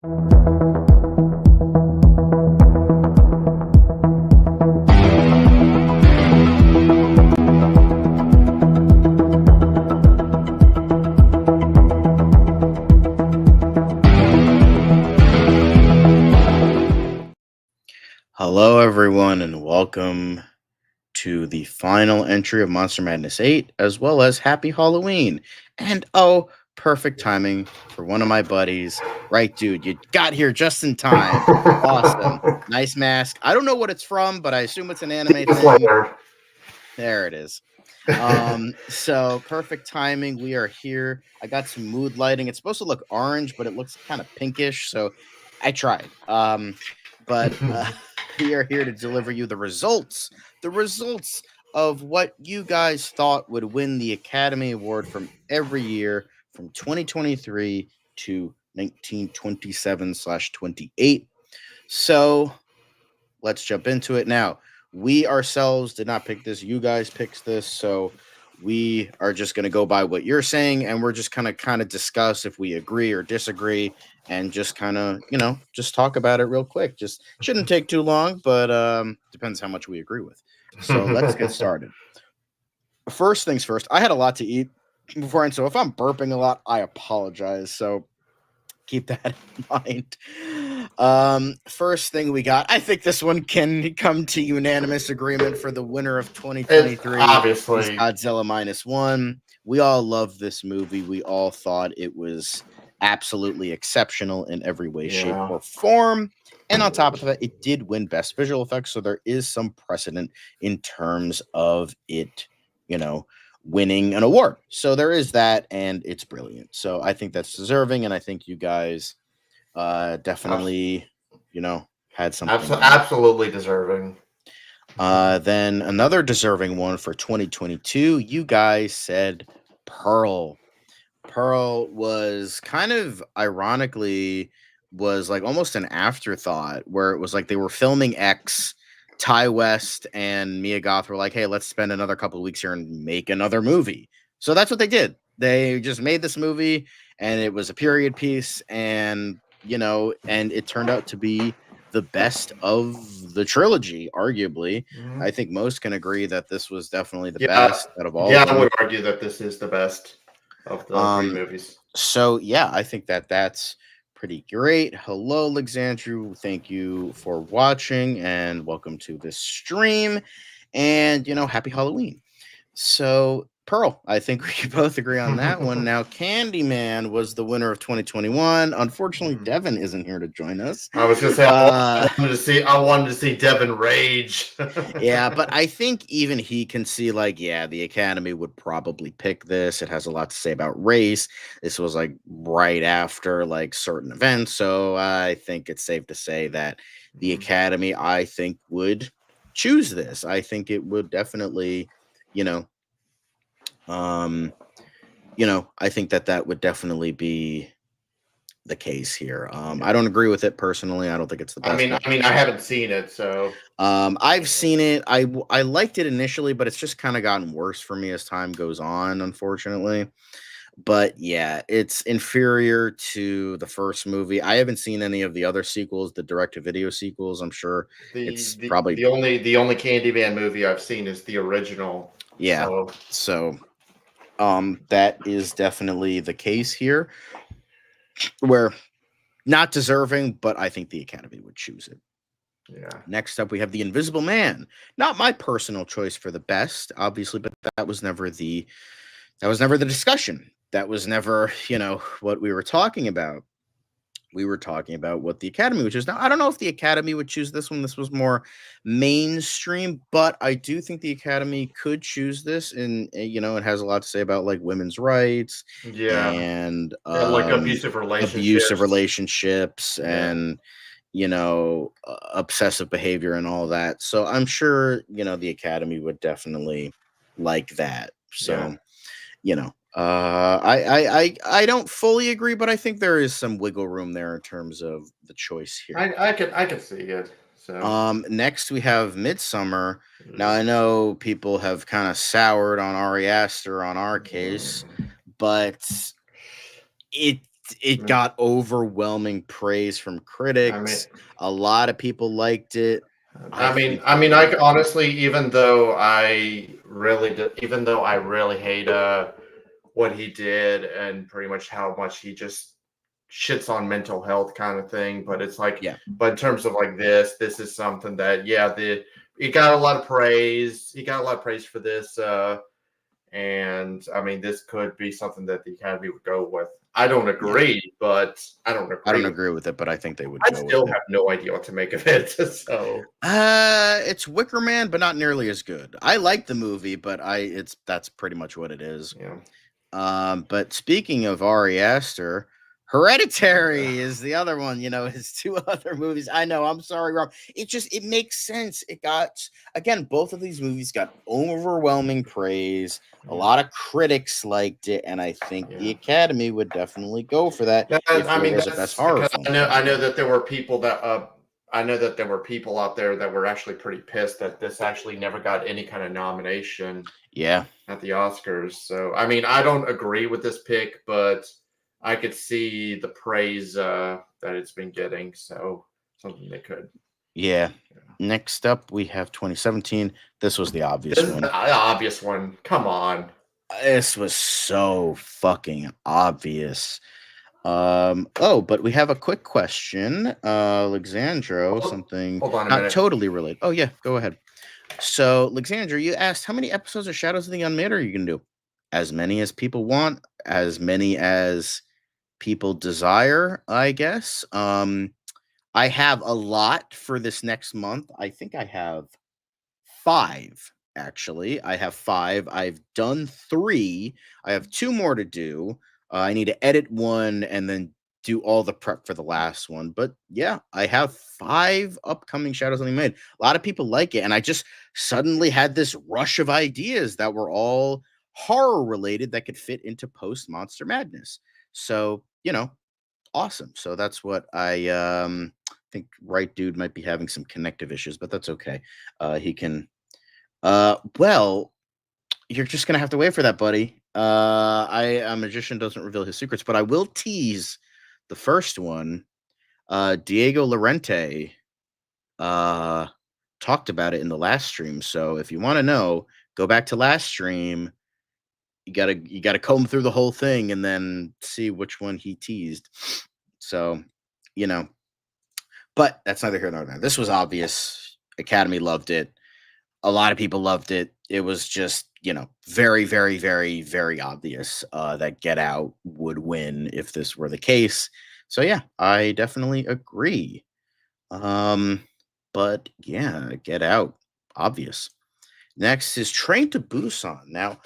Hello, everyone, and welcome to the final entry of Monster Madness VIII, as well as Happy Halloween. And oh, perfect timing for one of my buddies. Right, dude, you got here just in time. Awesome. Nice mask. I don't know what it's from, but I assume it's an anime thing. There it is. So perfect timing. We are here. I got some mood lighting. It's supposed to look orange, but it looks kind of pinkish. So I tried. But we are here to deliver you the results of what you guys thought would win the Academy Award from every year from 2023 to 1927/28. So let's jump into it now. We ourselves did not pick this. You guys picked this, so we are just going to go by what you're saying, and we're just kind of discuss if we agree or disagree, and just kind of just talk about it real quick. Just shouldn't take too long, but depends how much we agree with. So let's get started. First things first. I had a lot to eat before, and so if I'm burping a lot, I apologize. So keep that in mind. First thing we got, I think this one can come to unanimous agreement for the winner of 2023. Obviously, Godzilla -1. We all love this movie. We all thought it was absolutely exceptional in every way, shape, or form. And on top of that, it did win Best Visual Effects, so there is some precedent in terms of it, winning an award. So there is that, and it's brilliant. So I think that's deserving, and I think you guys definitely, had something. Absolutely deserving. Then another deserving one for 2022, you guys said Pearl. Pearl was kind of ironically was like almost an afterthought where it was like they were filming X. Ty West and Mia Goth were like, hey, let's spend another couple of weeks here and make another movie. So that's what they did. They just made this movie, and it was a period piece, and and it turned out to be the best of the trilogy, arguably. Mm-hmm. I think most can agree that this was definitely the best out of all. Yeah, I would argue that this is the best of the three movies. So yeah, I think that's pretty great. Hello, Alexandru. Thank you for watching and welcome to this stream. And happy Halloween. So Pearl, I think we can both agree on that one. Now, Candyman was the winner of 2021. Unfortunately, Devin isn't here to join us. I was gonna say I wanted to see Devin rage. Yeah, but I think even he can see, the Academy would probably pick this. It has a lot to say about race. This was right after certain events, so I think it's safe to say that the Academy, I think, would choose this. I think it would definitely, I think that would definitely be the case here. I don't agree with it personally. I don't think it's the best. I mean, I haven't seen it, so I've seen it. I liked it initially, but it's just kind of gotten worse for me as time goes on, unfortunately. But yeah, it's inferior to the first movie. I haven't seen any of the other sequels, the direct-to-video sequels. I'm sure it's probably the only Candyman movie I've seen is the original. Yeah. So that is definitely the case here, where not deserving, but I think the Academy would choose it. Yeah. Next up, we have The Invisible Man. Not my personal choice for the best, obviously, but that was never the discussion. That was never, what we were talking about. We were talking about what the Academy would choose. Now, I don't know if the Academy would choose this one. This was more mainstream, but I do think the Academy could choose this, and it has a lot to say about women's rights, and abusive relationships, and obsessive behavior and all that. So I'm sure the Academy would definitely like that. So I don't fully agree, but I think there is some wiggle room there in terms of the choice here. I could see it. So next we have Midsummer. Now I know people have kind of soured on Ari Aster on our case, but it Mm, got overwhelming praise from I mean, critics. A lot of people liked it. I think I overall, honestly, even though I really hate what he did and pretty much how much he just shits on mental health kind of thing. But it's like, yeah, but in terms of like this is something that he got a lot of praise. He got a lot of praise for this. And I mean, this could be something that the Academy would go with. I don't yeah. agree, but I don't I agree don't with. agree with it, but I think they would I go with still it. have no idea what to make of it. So It's Wicker Man, but not nearly as good. I like the movie, but that's pretty much what it is. yeah. But speaking of Ari Aster, Hereditary is the other one, his two other movies. I know, I'm sorry, Rob. It makes sense. It got again, both of these movies got overwhelming praise. A Yeah. lot of critics liked it, and I think the Yeah. Academy would definitely go for that And if I there mean, was a best that's horror because film coming I know out. that there were people that I know that there were people out there that were actually pretty pissed that this actually never got any kind of nomination Yeah. at the Oscars. So I mean, I don't agree with this pick, but I could see the praise that it's been getting. So something they could. Yeah. Yeah. Next up, we have 2017. This was the This obvious is one. the obvious one. Come on. This was so fucking obvious. Oh, but we have a quick question. Alexandro, something Hold on a not minute. totally related. Oh, yeah, go ahead. So, Alexandra, you asked how many episodes of Shadows of the Unmade are you going to do? As many as people want, as many as people desire, I guess. I have a lot for this next month. I think I have 5, actually. I have 5. I've done 3. I have 2 more to do. I need to edit 1 and then do all the prep for the last one. But yeah, I have 5 upcoming Shadows on the Made. A lot of people like it, and I just suddenly had this rush of ideas that were all horror related that could fit into post Monster Madness. So, awesome. So that's what I think Right Dude might be having some connective issues, but that's okay. He can well, you're just gonna have to wait for that, buddy. A magician doesn't reveal his secrets, but I will tease the first one. Diego Lorente uh talked about it in the last stream. So if you want to know, go back to last stream. You gotta comb through the whole thing and then see which one he teased. So, you know, but that's neither here nor there. This was obvious. Academy loved it. A lot of people loved it. It was just, very, very, very, very obvious that Get Out would win if this were the case. So yeah, I definitely agree. Um, but yeah, Get Out, obvious. Next is Train to Busan. Now,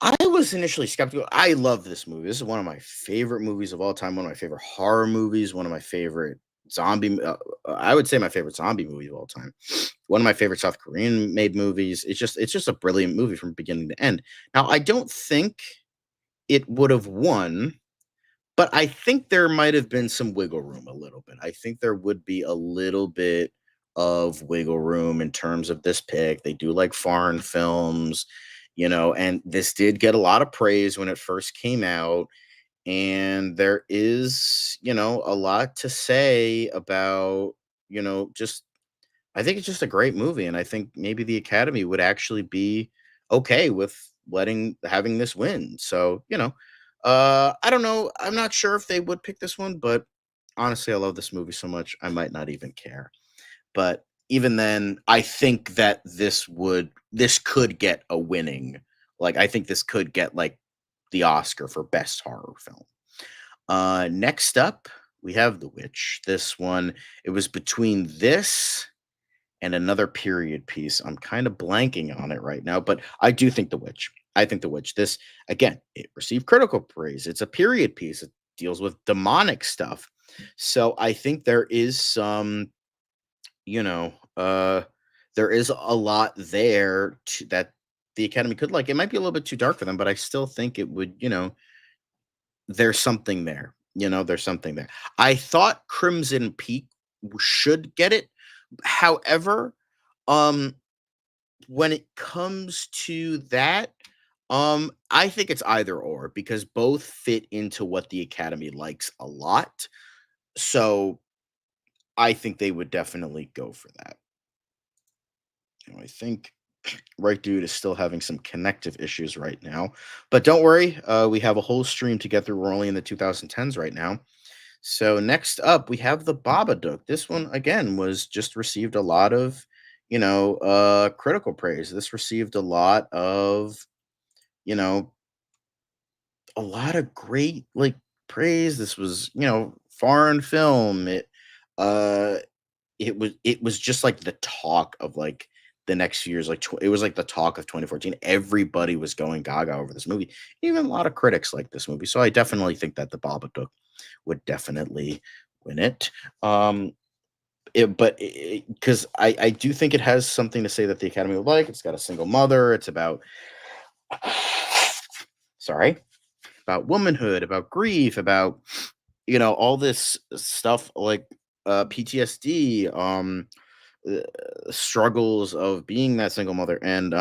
I was initially skeptical. I love this movie. This is one of my favorite movies of all time. One of my favorite horror movies. One of my favorite zombie. I would say my favorite zombie movie of all time. One of my favorite South Korean made movies. It's just a brilliant movie from beginning to end. Now, I don't think it would have won, but I think there might have been some wiggle room a little bit. I think there would be a little bit of wiggle room in terms of this pick. They do like foreign films, and this did get a lot of praise when it first came out. And there is, a lot to say about, just I think it's just a great movie, and I think maybe the Academy would actually be okay with having this win. So, I don't know. I'm not sure if they would pick this one, but honestly, I love this movie so much I might not even care. But even then, I think that this could get a winning. Like I think this could get like the Oscar for best horror film. Next up, we have The Witch. This one, it was between this and another period piece. I'm kind of blanking on it right now, but I do think The Witch. I think The Witch. This again, it received critical praise. It's a period piece. It deals with demonic stuff. So I think there is some, you know, uh there is a lot there that the Academy could like. It might be a little bit too dark for them, but I still think it would, there's something there. There's something there. I thought Crimson Peak should get it. However, um when it comes to that, I think it's either or because both fit into what the Academy likes a lot. So I think they would definitely go for that. I think Right Dude is still having some connective issues right now. But don't worry, we have a whole stream to get through. We're only in the 2010s right now. So next up, we have the Babadook. This one again was just received a lot of, critical praise. This received you know, a lot of great praise. This was, foreign film. Uh it was just like the talk of like the next few years. It was like the talk of 2014. Everybody was going gaga over this movie. Even a lot of critics like this movie. So I definitely think that the Babadook would definitely win it. Um, but because I do think it has something to say that the Academy would like. It's got a single mother. It's about sorry about womanhood, about grief, about all this stuff like PTSD, uh, struggles of being that single mother, and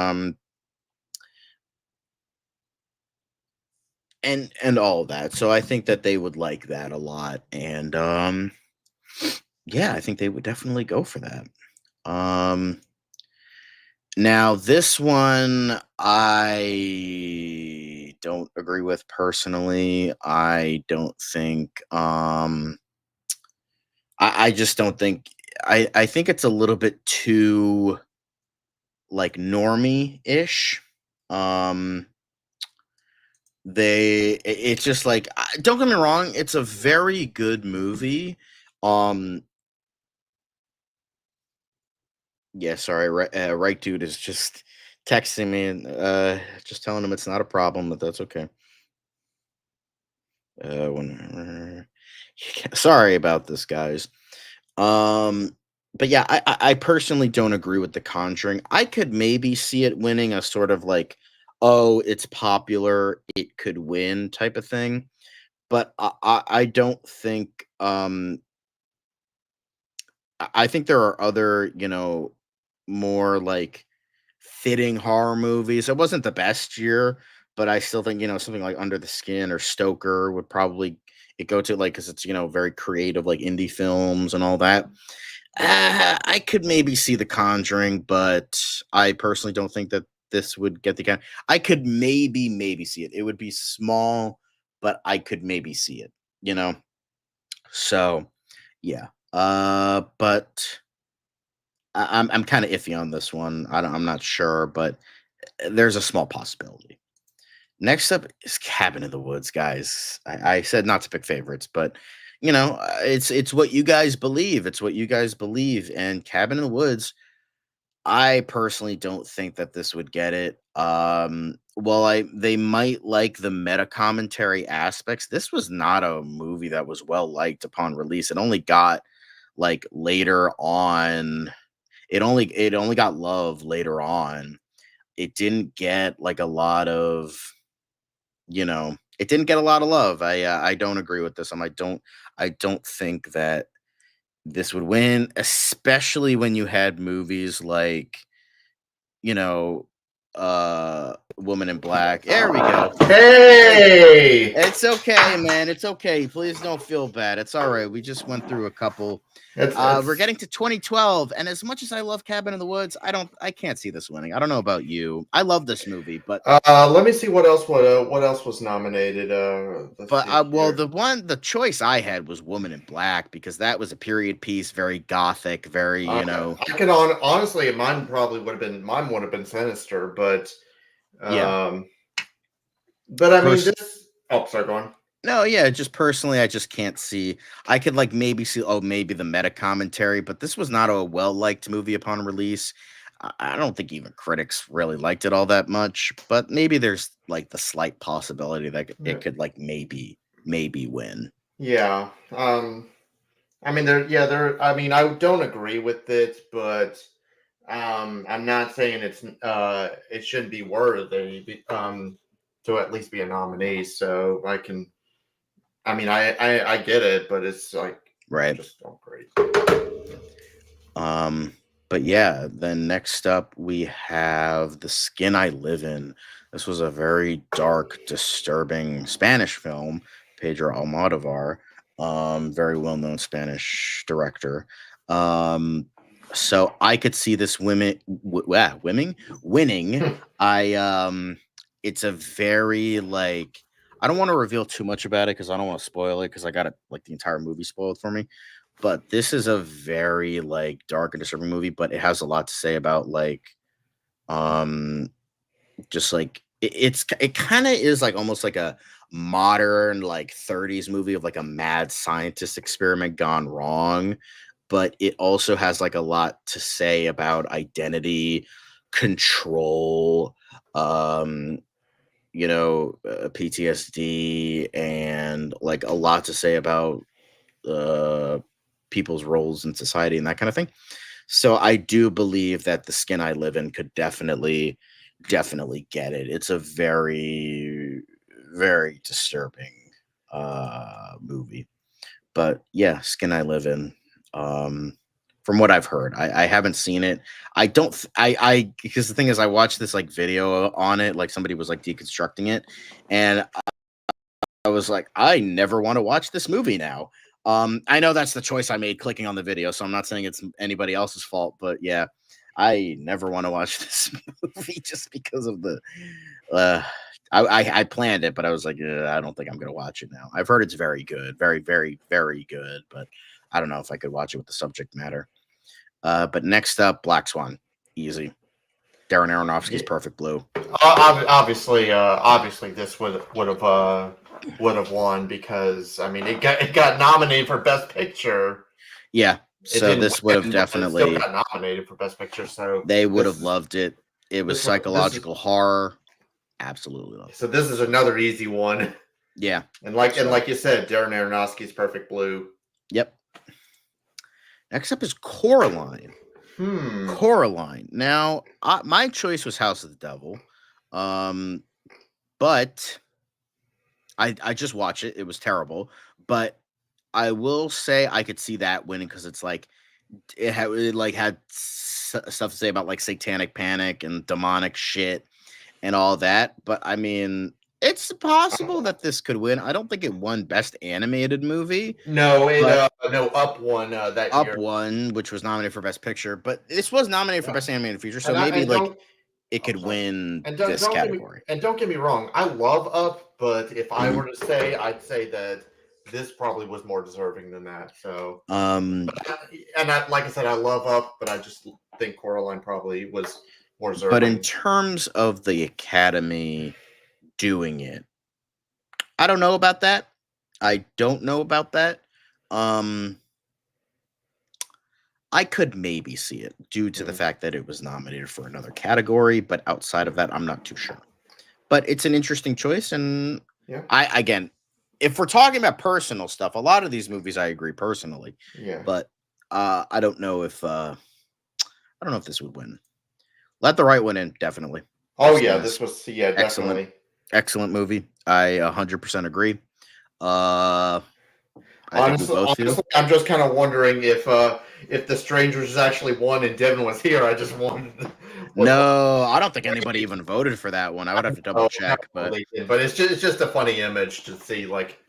all of that. So I think that they would like that a lot, and yeah, I think they would definitely go for that. Um, Now this one I don't agree with personally. I don't think I just don't think I think it's a little bit too like normie-ish. Um it's just like don't get me wrong, it's a very good movie. Um yeah, sorry, right dude is just texting me and just telling him it's not a problem, but that's okay. When sorry about this, guys. Um, but yeah, I personally don't agree with The Conjuring. I could maybe see it winning a sort of like, oh, it's popular, it could win type of thing. But I don't think I think there are other, more like fitting horror movies. It wasn't the best year, but I still think, something like Under the Skin or Stoker would probably it go to like because it's, very creative, like indie films and all that. I could maybe see The Conjuring, but I personally don't think that this would get the kind. I could maybe see it. It would be small, but I could maybe see it, you know? So yeah. But I'm kind of iffy on this one. I'm not sure, but there's a small possibility. Next up is Cabin in the Woods, guys. I said not to pick favorites, but it's what you guys believe. It's what you guys believe. And Cabin in the Woods, I personally don't think that this would get it. Well, I they might like the meta commentary aspects. This was not a movie that was well liked upon release. It only got like later on. It only got love later on. It didn't get like a lot of it didn't get a lot of love. I don't agree with this. I don't think that this would win, especially when you had movies like, you know, Woman in Black. There we go. Hey, Hey, it's okay, man. It's okay. Please don't feel bad. It's all right. We just went through a couple. We're it's getting to 2012, and as much as I love Cabin in the Woods, I can't see this winning. I don't know about you. I love this movie, but let me see what else was nominated. Let's see well, here. the choice I had was Woman in Black because that was a period piece, very gothic, very, I could honestly, mine would have been Sinister, yeah. um, but I mean Pers- this. Oh, sorry, go on. no, yeah, just personally, I just can't see. I could like maybe see, oh, maybe the meta commentary, but this was not a well liked movie upon release. I don't think even critics really liked it all that much, but maybe there's like the slight possibility that it could like maybe win. Yeah. I mean, there. I mean, I don't agree with it, but I'm not saying it shouldn't be worthy, to at least be a nominee. So I can. I mean, I get it, but it's like I Right. just don't agree. Um But yeah, then next up we have The Skin I Live In. This was a very dark, disturbing Spanish film. Pedro Almodovar, very well-known Spanish director. Um, so I could see this winning. I It's a very like I don't want to reveal too much about it because I don't want to spoil it because I got it like the entire movie spoiled for me. But this is a very, like, dark and disturbing movie, but it has a lot to say about, like, um, just, like it kinda is, like, almost like a modern, like, 30s movie of, like, a mad scientist experiment gone wrong, but it also has, like, a lot to say about identity, control, um, PTSD, and, like, a lot to say about uh, people's roles in society and that kind of thing. So I do believe that The Skin I Live In could definitely get it. It's a very disturbing movie. But yeah, Skin I Live In. Um from what I've heard. I haven't seen it. I don't I because the thing is I watched this like video on it, like somebody was like deconstructing it, and I was like, I never want to watch this movie now. I know that's the choice I made clicking on the video, so I'm not saying it's anybody else's fault, but yeah, I never want to watch this movie just because of the. Uh, I planned it, but I was like, I don't think I'm gonna watch it now. I've heard it's very good, very good, but I don't know if I could watch it with the subject matter. But next up, Black Swan, easy. Darren Aronofsky's Yeah, Perfect Blue. obviously, this would have won because I mean it got nominated for Best Picture. Yeah, It so didn't this would have win, but it still definitely got nominated for Best Picture. So they would have this loved it. It was this is psychological horror. Absolutely loved so it. this is another easy one. Yeah. And So, like you said, Darren Aronofsky's Perfect Blue. yep. Next up is Coraline. Hmm. Coraline. Now, my choice was House of the Devil, um, but I just watched it. It was terrible, but I will say I could see that winning because it's like it stuff to say about like satanic panic and demonic shit and all that. But I mean, it's possible that this could win. I don't think it won Best Animated Movie, No, but no Up won that Up year. won, which was nominated for Best Picture. But this was nominated for Yeah. Best Animated Feature, so And I maybe and like don't it I'm could sorry. win And this category. don't get me wrong. I love Up, but if I Mhm. were to say, I'd say that this probably was more deserving than that. So, Um, like I said, I love Up, but I just think Coraline probably was more but in deserving. terms of the Academy doing it, I don't know about that. I don't know about that. Um, I could maybe see it due to the Mhm. fact that it was nominated for another category, but outside of that, I'm not too sure. But it's an interesting choice, and Yeah, I again, if we're talking about personal stuff, a lot of these movies I agree personally, yeah. but I don't know if I don't know if this would win. Let the Right One In, definitely. Oh Skin yeah, is this was excellent, definitely. excellent movie. I 100% agree. Uh, I think we both do. Honestly, I'm just kind of wondering if the Strangers actually won and Devin was here. I just won. Was No, I don't think anybody even voted for that one. I would have to double oh, check, but they did, but it's just a funny image to see, like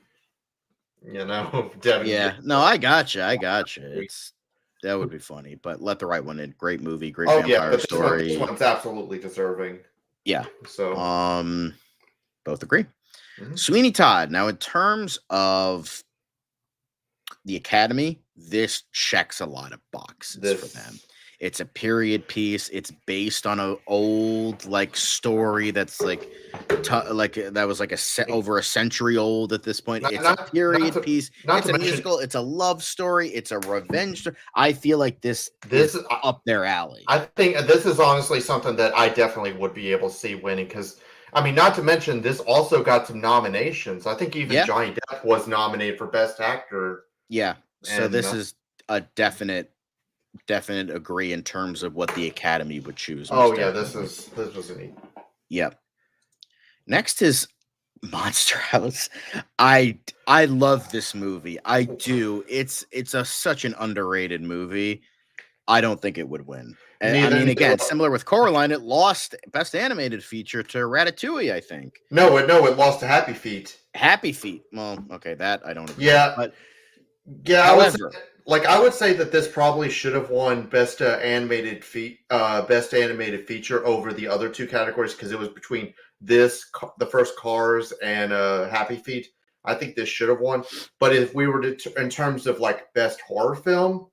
Devin get. yeah, no, I gotcha. It's that would be funny, but Let the Right One In. Great movie, great Oh yeah, vampire but this story. one's absolutely deserving. Yeah. So Um, both agree. mhm. Sweeney Todd. Now, in terms of the Academy, this checks a lot of boxes for them. This It's a period piece. It's based on a old like story that's like that was like over a century old at this point. not It's a not not period to piece. not It's to a mention musical. It's a love story. It's a revenge story. I feel like this this. is up their alley. I think this is honestly something that I definitely would be able to see winning because I mean, not to mention this also got some nominations. I think even Yeah, Johnny Depp was nominated for Best Actor, yeah. So and this is a definite agree in terms of what the Academy would choose. oh Most yeah, definitely. this was neat. Yep. Next is Monster House. I love this movie. I do. It's such an underrated movie. I don't think it would win. I Neither, mean, neither. again, similar with Coraline, it lost Best Animated Feature to Ratatouille, I think. No, it lost to Happy Feet. Happy Feet. Well, okay, that I don't agree with. Yeah, But yeah. however, I would say that this probably should have won best animated feature over the other two categories because it was between the first Cars, and Happy Feet. I think this should have won. But if we were to, in terms of like best horror film,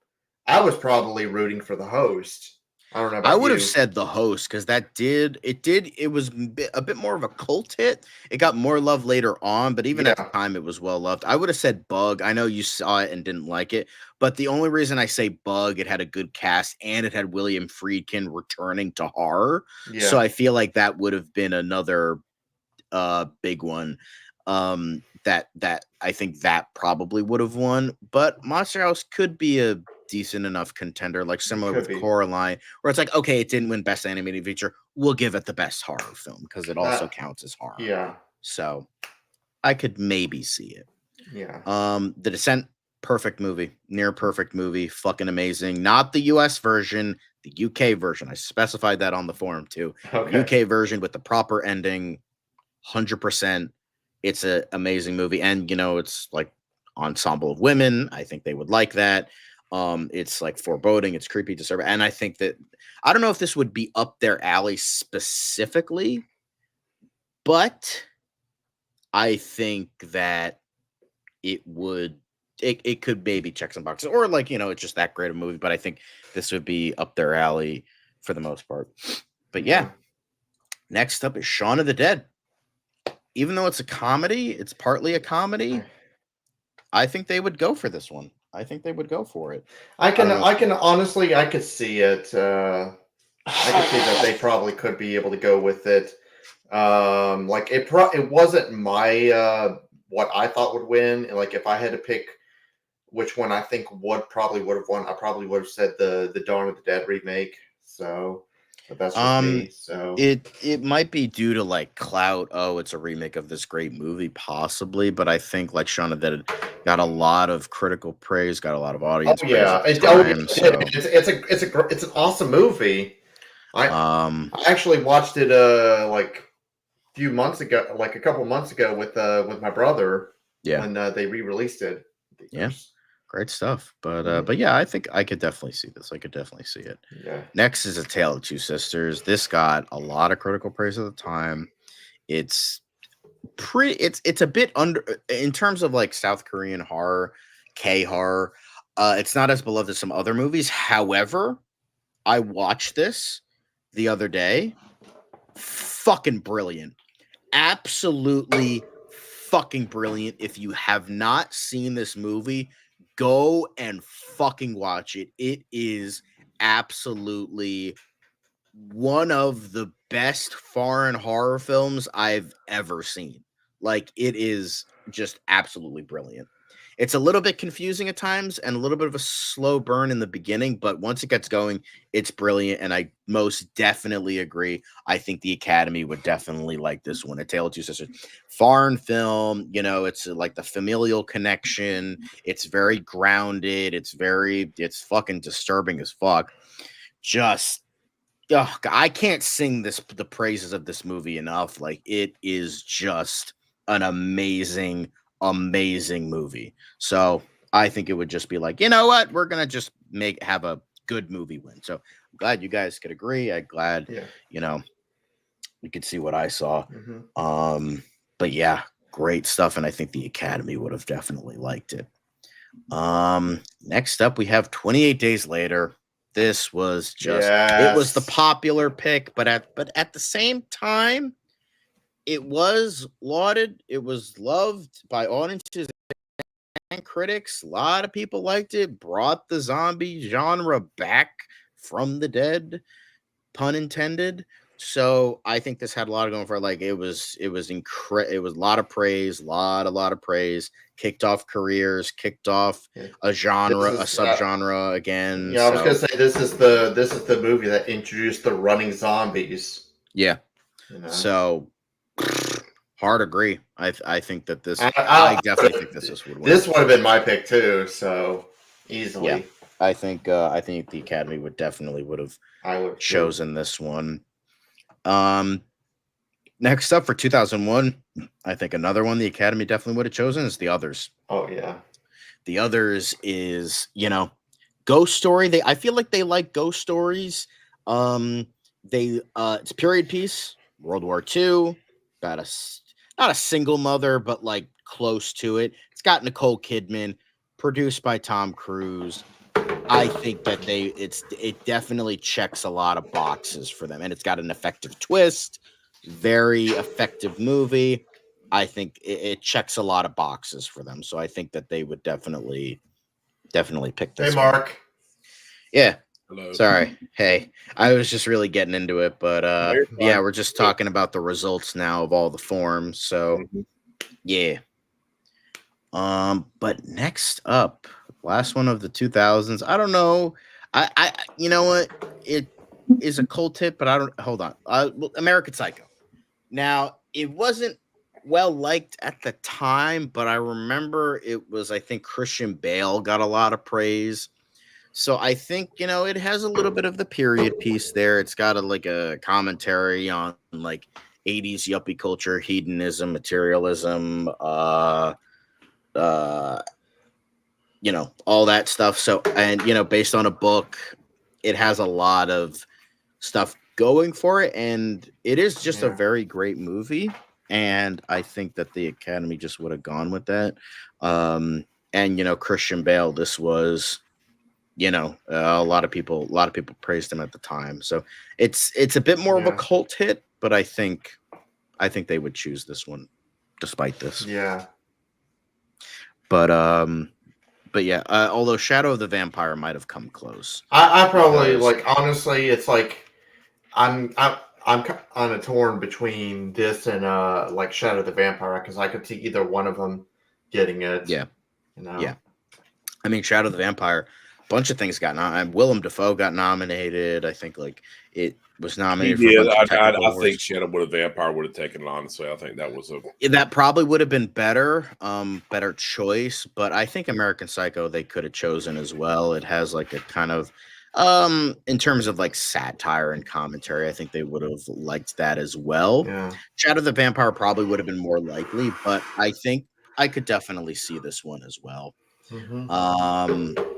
I was probably rooting for The Host. I don't know I about would have you. said The Host because it was a bit more of a cult hit. It got more love later on, but even at the Yeah, time, it was well loved. I would have said Bug. I know you saw it and didn't like it, but the only reason I say Bug, it had a good cast and it had William Friedkin returning to horror, so yeah, I feel like that would have been another big one. That I think that probably would have won, but Monster House could be a decent enough contender, like it similar could with be. Coraline, where it's like, okay, it didn't win Best Animated Feature, we'll give it the best horror film because it also That, counts as horror. yeah, So I could maybe see it. yeah. The Descent, perfect movie, near perfect movie, fucking amazing. Not the US version, the UK version. I specified that on the forum too. Okay. UK version with the proper ending, 100%. It's an amazing movie, and it's like ensemble of women. I think they would like that. It's like foreboding, it's creepy, disturbing, and I think that I don't know if this would be up their alley specifically, but I think that it would. It could maybe check some boxes, or like it's just that great a movie. But I think this would be up their alley for the most part. But yeah, next up is Shaun of the Dead. Even though it's a comedy, it's partly a comedy. I think they would go for this one. I think they would go for it. I I can don't know. I can honestly I could see it. I could see that they probably could be able to go with it. Like it wasn't my what I thought would win. Like if I had to pick which one I think would have won, I probably would have said the Dawn of the Dead remake. So, but that's just Um, me. So it might be due to like clout. Oh, it's a remake of this great movie, possibly. But I think like Shaun of the Dead got a lot of critical praise, got a lot of oh audience praise yeah, at the time. it did. So, It's an awesome movie. I um, I actually watched it like few months ago, like a couple months ago with my brother yeah, when they re-released it. yeah, great stuff. Mhm. But yeah, I think I could definitely see this. I could definitely see it. Yeah. Next is A Tale of Two Sisters. This got a lot of critical praise at the time. It's it's a bit under in terms of like South Korean horror, K horror. It's not as beloved as some other movies. However, I watched this the other day. Fucking brilliant. Absolutely fucking brilliant. If you have not seen this movie, go and fucking watch it. It is absolutely one of the best foreign horror films I've ever seen. Like it is just absolutely brilliant. It's a little bit confusing at times and a little bit of a slow burn in the beginning, but once it gets going, it's brilliant. And I most definitely agree. I think the Academy would definitely like this one. A Tale of Two Sisters. Foreign film, it's like the familial connection. It's very grounded. It's fucking disturbing as fuck. Just I can't sing the praises of this movie enough. Like it is just an amazing, amazing movie. So I think it would just be like, you know what, we're gonna just have a good movie win. So I'm glad you guys could agree. I'm glad Yeah. you could see what I saw. Hmm. But yeah, great stuff, and I think the Academy would have definitely liked it. Next up we have 28 Days Later. This was just it was the Yes. popular pick, but at the same time, it was lauded, it was loved by audiences and critics. A lot of people liked it, brought the zombie genre back from the dead, pun intended. So I think this had a lot of going for it. Like it was it was a lot of praise, a lot of praise, kicked off careers, kicked off Yeah. a This genre, a is subgenre again. yeah. I was gonna So say this is the movie that introduced the running zombies. yeah. You know. So hard agree. I think that I, I I definitely think this would win. this would have been my pick too. So Yeah. easily. I think the Academy would have I would too. chosen this one. Um, Next up for 2001, I think another one the Academy definitely would have chosen is The Others. Oh yeah. The Others is, ghost story. I feel like they like ghost stories. It's a period piece, World War II, about not a single mother, but like close to it. It's got Nicole Kidman, produced by Tom Cruise. I think that it definitely checks a lot of boxes for them, and it's got an effective twist, very effective movie. I think it checks a lot of boxes for them, so I think that they would definitely pick this. Hey, Mark. Yeah. Hello. Sorry. Hey, I was just really getting into it, but yeah, we're just talking about the results now of all the forms. So yeah. But next up, last one of the 2000s. I don't know. You know what? It is a cold tip, but I don't. Hold on. American Psycho. Now, it wasn't well liked at the time, but I remember it was. I think Christian Bale got a lot of praise. So I think it has a little bit of the period piece there. It's got a commentary on like 80s yuppie culture, hedonism, materialism, all that stuff. So, and based on a book, it has a lot of stuff going for it, and it is just a very great movie. And I think that the Academy just would have gone with that. And Christian Bale, this was, a lot of people praised him at the time. So it's a bit more of a cult hit, but I think they would choose this one despite this. Yeah. But yeah, although Shadow of the Vampire might have come close. I probably honestly, it's like I'm kind of torn between this and like Shadow of the Vampire because I could see either one of them getting it. Yeah. Yeah. I mean, Shadow of the Vampire, a bunch of things got nominated. Willem Dafoe got nominated. I think it was nominated for a bunch of technical awards. I think Shadow of the Vampire would have taken it, honestly. I think that was that probably would have been better choice, but I think American Psycho they could have chosen as well. It has like a kind of in terms of like satire and commentary, I think they would have liked that as well. Yeah. Shadow of the Vampire probably would have been more likely, but I think I could definitely see this one as well.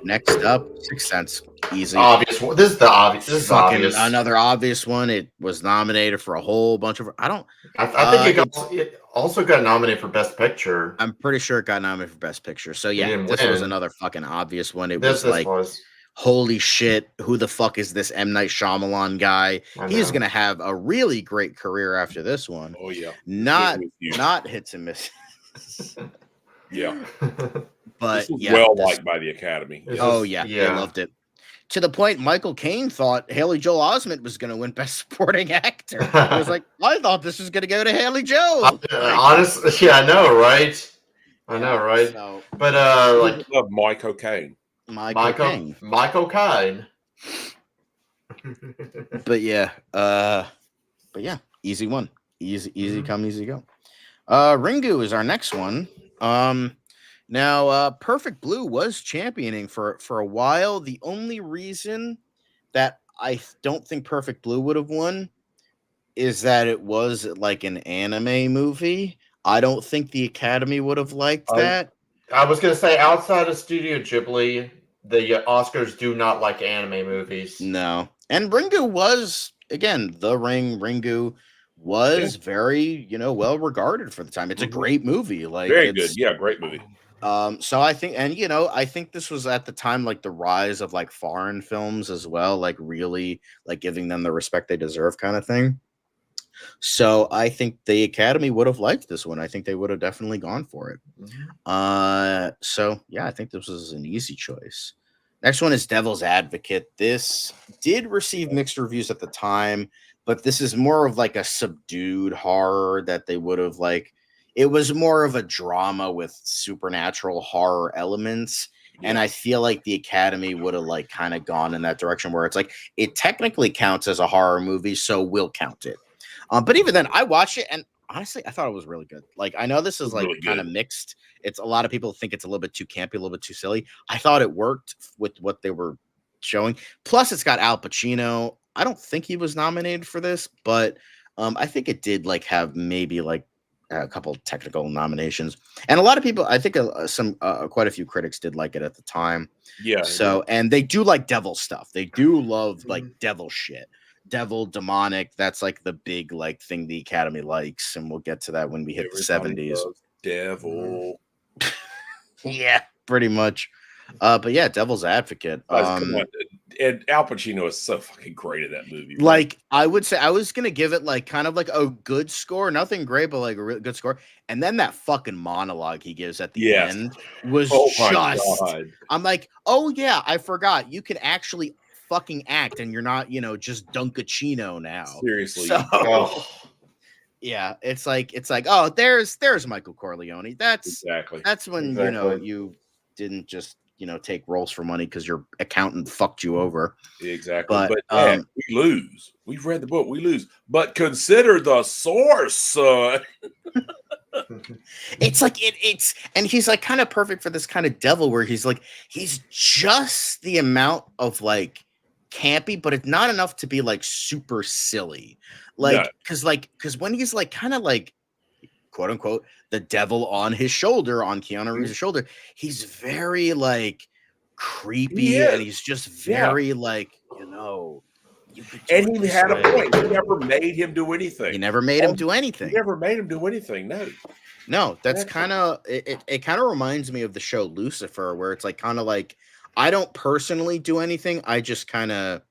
Next up, Sixth Sense. Easy. Obvious one. This is the obvious. This is obvious. Another obvious one. It was nominated for a whole bunch of. I think it also got nominated for Best Picture. I'm pretty sure it got nominated for Best Picture. So yeah, this was another fucking obvious one. It was holy shit, who the fuck is this M. Night Shyamalan guy? He's gonna have a really great career after this one. Oh yeah, not hits and misses. Yeah. But liked by the Academy. They loved it. To the point, Michael Caine thought Haley Joel Osment was going to win Best Supporting Actor. He was like, I thought this was going to go to Haley Joel. Honestly, I know, right? I know, right? So, but I love Michael Caine. Michael Caine. But yeah, easy one. Easy come, easy go. Ringu is our next one. Now, Perfect Blue was championing for a while. The only reason that I don't think Perfect Blue would have won is that it was like an anime movie. I don't think the Academy would have liked that. I was going to say, outside of Studio Ghibli, the Oscars do not like anime movies. No. And Ringu was, again, The Ring, Ringu was very, well regarded for the time. It's a great movie. Very good. Yeah, great movie. So I think, and I think this was at the time like the rise of like foreign films as well, like really like giving them the respect they deserve kind of thing. So I think the Academy would have liked this one. I think they would have definitely gone for it. So yeah, I think this was an easy choice. Next one is Devil's Advocate. This did receive mixed reviews at the time, but this is more of like a subdued horror that they would have like. It was more of a drama with supernatural horror elements. Yeah. And I feel like the Academy would have like kind of gone in that direction where it's like, it technically counts as a horror movie, so we'll count it. But even then I watched it and honestly, I thought it was really good. Like, I know this It is was like really kind of good. mixed. It's a lot of people think it's a little bit too campy, a little bit too silly. I thought it worked with what they were showing. Plus, it's got Al Pacino. I don't think he was nominated for this, but I think it did like have maybe like a couple technical nominations, and a lot of people, I think, quite a few critics did like it at the time. Yeah. it So, did. and they do like devil stuff. They do love like Mhm. devil shit, devil, demonic. That's like the big like thing the Academy likes, and we'll get to that when we hit the Everybody 70s. loves devil. Yeah, pretty much. But yeah, Devil's Advocate. Guys, come on. And Al Pacino is so fucking great in that movie. Right? Like I would say, I was gonna give it like kind of like a good score, nothing great, but like a really good score. And then that fucking monologue he gives at the Yes. end was Oh my just. god. I'm like, oh yeah, I forgot you can actually fucking act, and you're not, just Dunkachino now. Seriously. So Oh, yeah, it's like oh, there's Michael Corleone. That's Exactly. when Exactly. you didn't just take roles for money because your accountant fucked you over. Exactly. But But Dad, we lose. We've read the book. We lose. But consider the source, son. it's like it's and he's like kind of perfect for this kind of devil where he's like he's just the amount of like campy, but it's not enough to be like super silly. No. Because when he's like kind of like quote unquote the devil on his shoulder, on Keanu Reeves' shoulder, he's very like creepy, He and is. he's just Yeah. very like you could do And it he this had a way. point. He never made him do anything. He never made him do He anything. never made him do anything. No. No, that's That's kind of it kind of reminds me of the show Lucifer, where it's like kind of like I don't personally do anything. I just kind of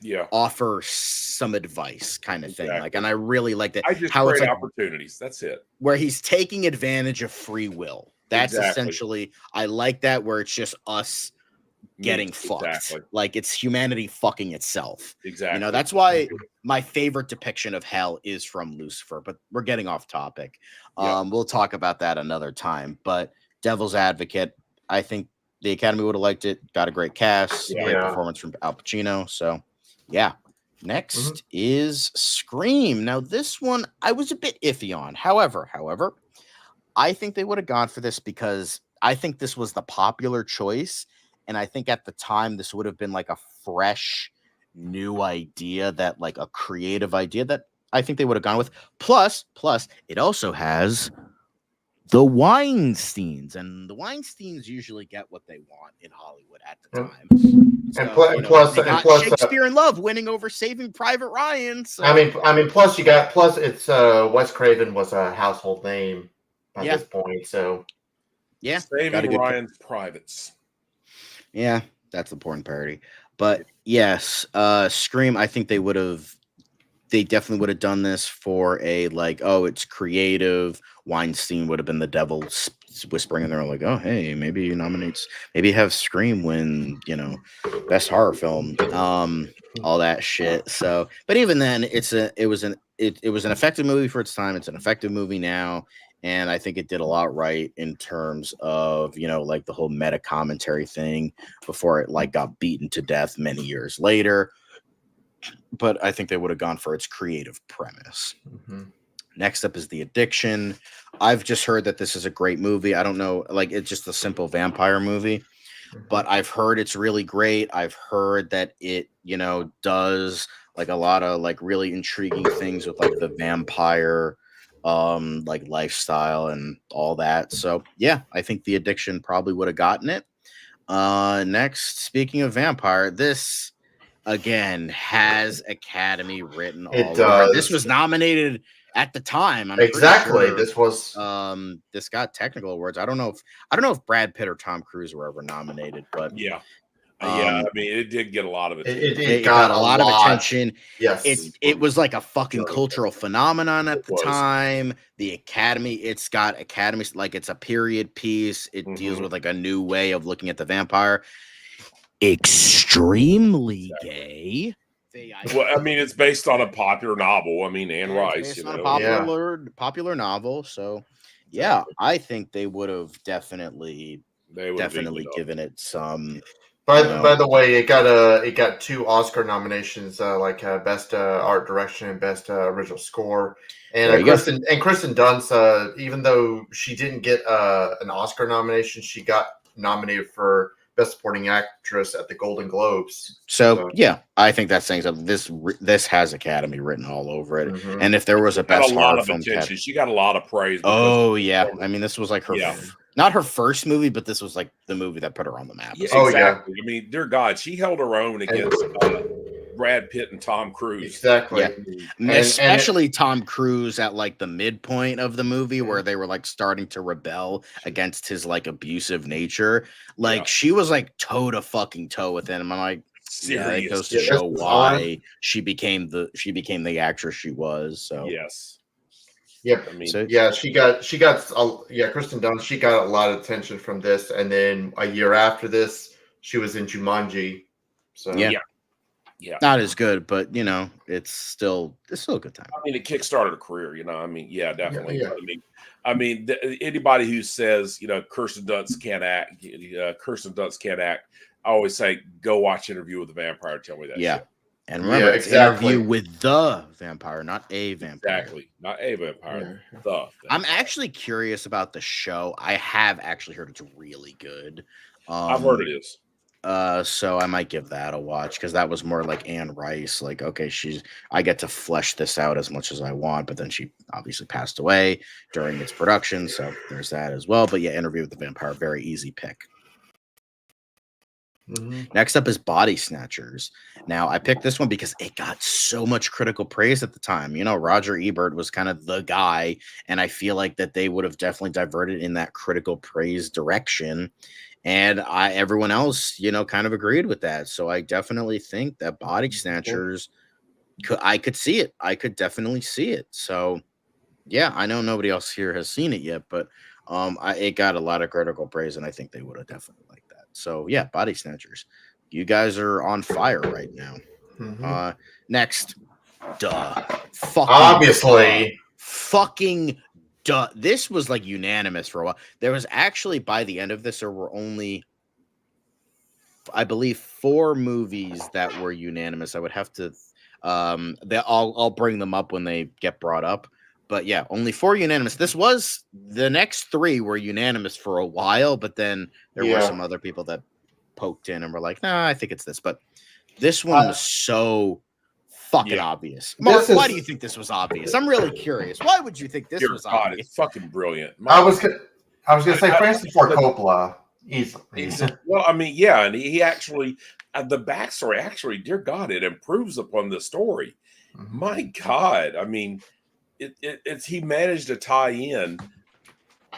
Yeah. offer some advice kind of thing. Like, Exactly. and I really like that. I just How it's create like opportunities. That's it. where he's taking advantage of free will. That's Exactly. essentially, I like that, where it's just us getting fucked. Exactly. Like it's humanity fucking itself. Exactly. That's why my favorite depiction of hell is from Lucifer, but we're getting off topic. Yep. We'll talk about that another time. But Devil's Advocate, I think the Academy would have liked it. Got a great cast, Yeah. great Yeah. performance from Al Pacino. So yeah. Next is Scream. Now, this one I was a bit iffy on. However, I think they would have gone for this because I think this was the popular choice. And I think at the time, this would have been like a fresh, new idea, that like a creative idea that I think they would have gone with. Plus, it also has the Weinsteins, and the Weinsteins usually get what they want in Hollywood at the Yep. time. Plus, they got Shakespeare in Love winning over Saving Private Ryan. So. I mean, plus it's Wes Craven was a household name by this point, so yeah, Saving Ryan's Privates. Yeah, that's the porn parody. But yes, Scream, I think they definitely would have done this for a like, oh, it's creative. Weinstein would have been the devil whispering in there, like, oh, hey, maybe have Scream win, best horror film, all that shit. So, but even then, it was an effective movie for its time. It's an effective movie now. And I think it did a lot right in terms of, like the whole meta commentary thing before it like got beaten to death many years later. But I think they would have gone for its creative premise. Next up is The Addiction. I've just heard that this is a great movie. I don't know, like it's just a simple vampire movie, but I've heard it's really great. I've heard that it, does like a lot of like really intriguing things with like the vampire like lifestyle and all that. So yeah, I think The Addiction probably would have gotten it. Next, speaking of vampire, this again has Academy written all over it. This was nominated at the time. I'm exactly. Sure, this was this got technical awards. I don't know if Brad Pitt or Tom Cruise were ever nominated, but yeah. I mean, it did get a lot of attention. It got a lot of attention. Yes, it was like a fucking cultural phenomenon at the time. The Academy, it's got Academy, like it's a period piece. It deals with like a new way of looking at the vampire. Extremely gay. Well, I mean, it's based on a popular novel. I mean, Anne Rice, based on a popular novel. So, yeah, I think they would have definitely given it some By the way, it got 2 Oscar nominations, best art direction and best original score. And Kristen Dunst, even though she didn't get an Oscar nomination, she got nominated for best supporting actress at the Golden Globes. So yeah, I think that's saying something. This has Academy written all over it. Mhm. And if there was a best horror film, she got a lot of praise. Oh yeah, I mean, this was like her, not her first movie, but this was like the movie that put her on the map. Yeah, exactly. I mean, dear God, she held her own against Brad Pitt and Tom Cruise. Exactly. Yeah. Especially Tom Cruise at like the midpoint of the movie where they were like starting to rebel against his like abusive nature. Like she was like toe to fucking toe with him. I'm like, it goes to show why she became the actress she was. So yes. Yep. I mean, she got Kristen Dunst. She got a lot of attention from this, and then a year after this, she was in Jumanji. So yeah. Not as good, but you know, it's still a good time. I mean, it kickstarted a career. You know, I mean, yeah, definitely. Yeah. I mean, anybody who says Kirsten Dunst can't act, I always say, go watch Interview with the Vampire. Tell me that. Yeah. Shit. And remember, it's Interview with the Vampire, not a vampire. Exactly. Not a vampire. Yeah. The vampire. I'm actually curious about the show. I have actually heard it's really good. I've heard it is. So I might give that a watch because that was more like Anne Rice. Like, okay, I get to flesh this out as much as I want, but then she obviously passed away during its production. So there's that as well. But yeah, Interview with the Vampire, very easy pick. Mm-hmm. Next up is Body Snatchers. Now, I picked this one because it got so much critical praise at the time. You know, Roger Ebert was kind of the guy, and I feel like that they would have definitely diverted in that critical praise direction. And everyone else, kind of agreed with that. So I definitely think that Body Snatchers, I could see it. I could definitely see it. So, yeah, I know nobody else here has seen it yet, but it got a lot of critical praise, and I think they would have definitely liked that. So yeah, Body Snatchers. You guys are on fire right now. Mm-hmm. Next, fucking duh. This was like unanimous for a while. There was actually, by the end of this, there were only, I believe, 4 movies that were unanimous. I would have to I'll bring them up when they get brought up. But yeah, only 4 unanimous. The next 3 were unanimous for a while, but then there were some other people that poked in and were like, nah, I think it's this. But this one was so fucking obvious. Mark, why do you think this was obvious? I'm really curious. Why would you think this was obvious? It's fucking brilliant. I was gonna say Francis Ford Coppola. Easily. Well, I mean, yeah, and he actually the backstory actually, dear God, it improves upon the story. Mm-hmm. My God, I mean. It's he managed to tie in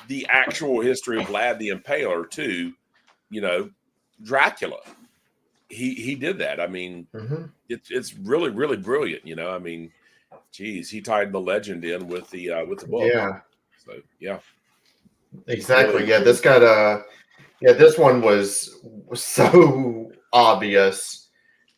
the actual history of Vlad the Impaler to, Dracula. He did that. I mean, it's really, really brilliant. I mean, geez, he tied the legend in with the book. Yeah. So yeah. Exactly. Yeah. This one was so obvious.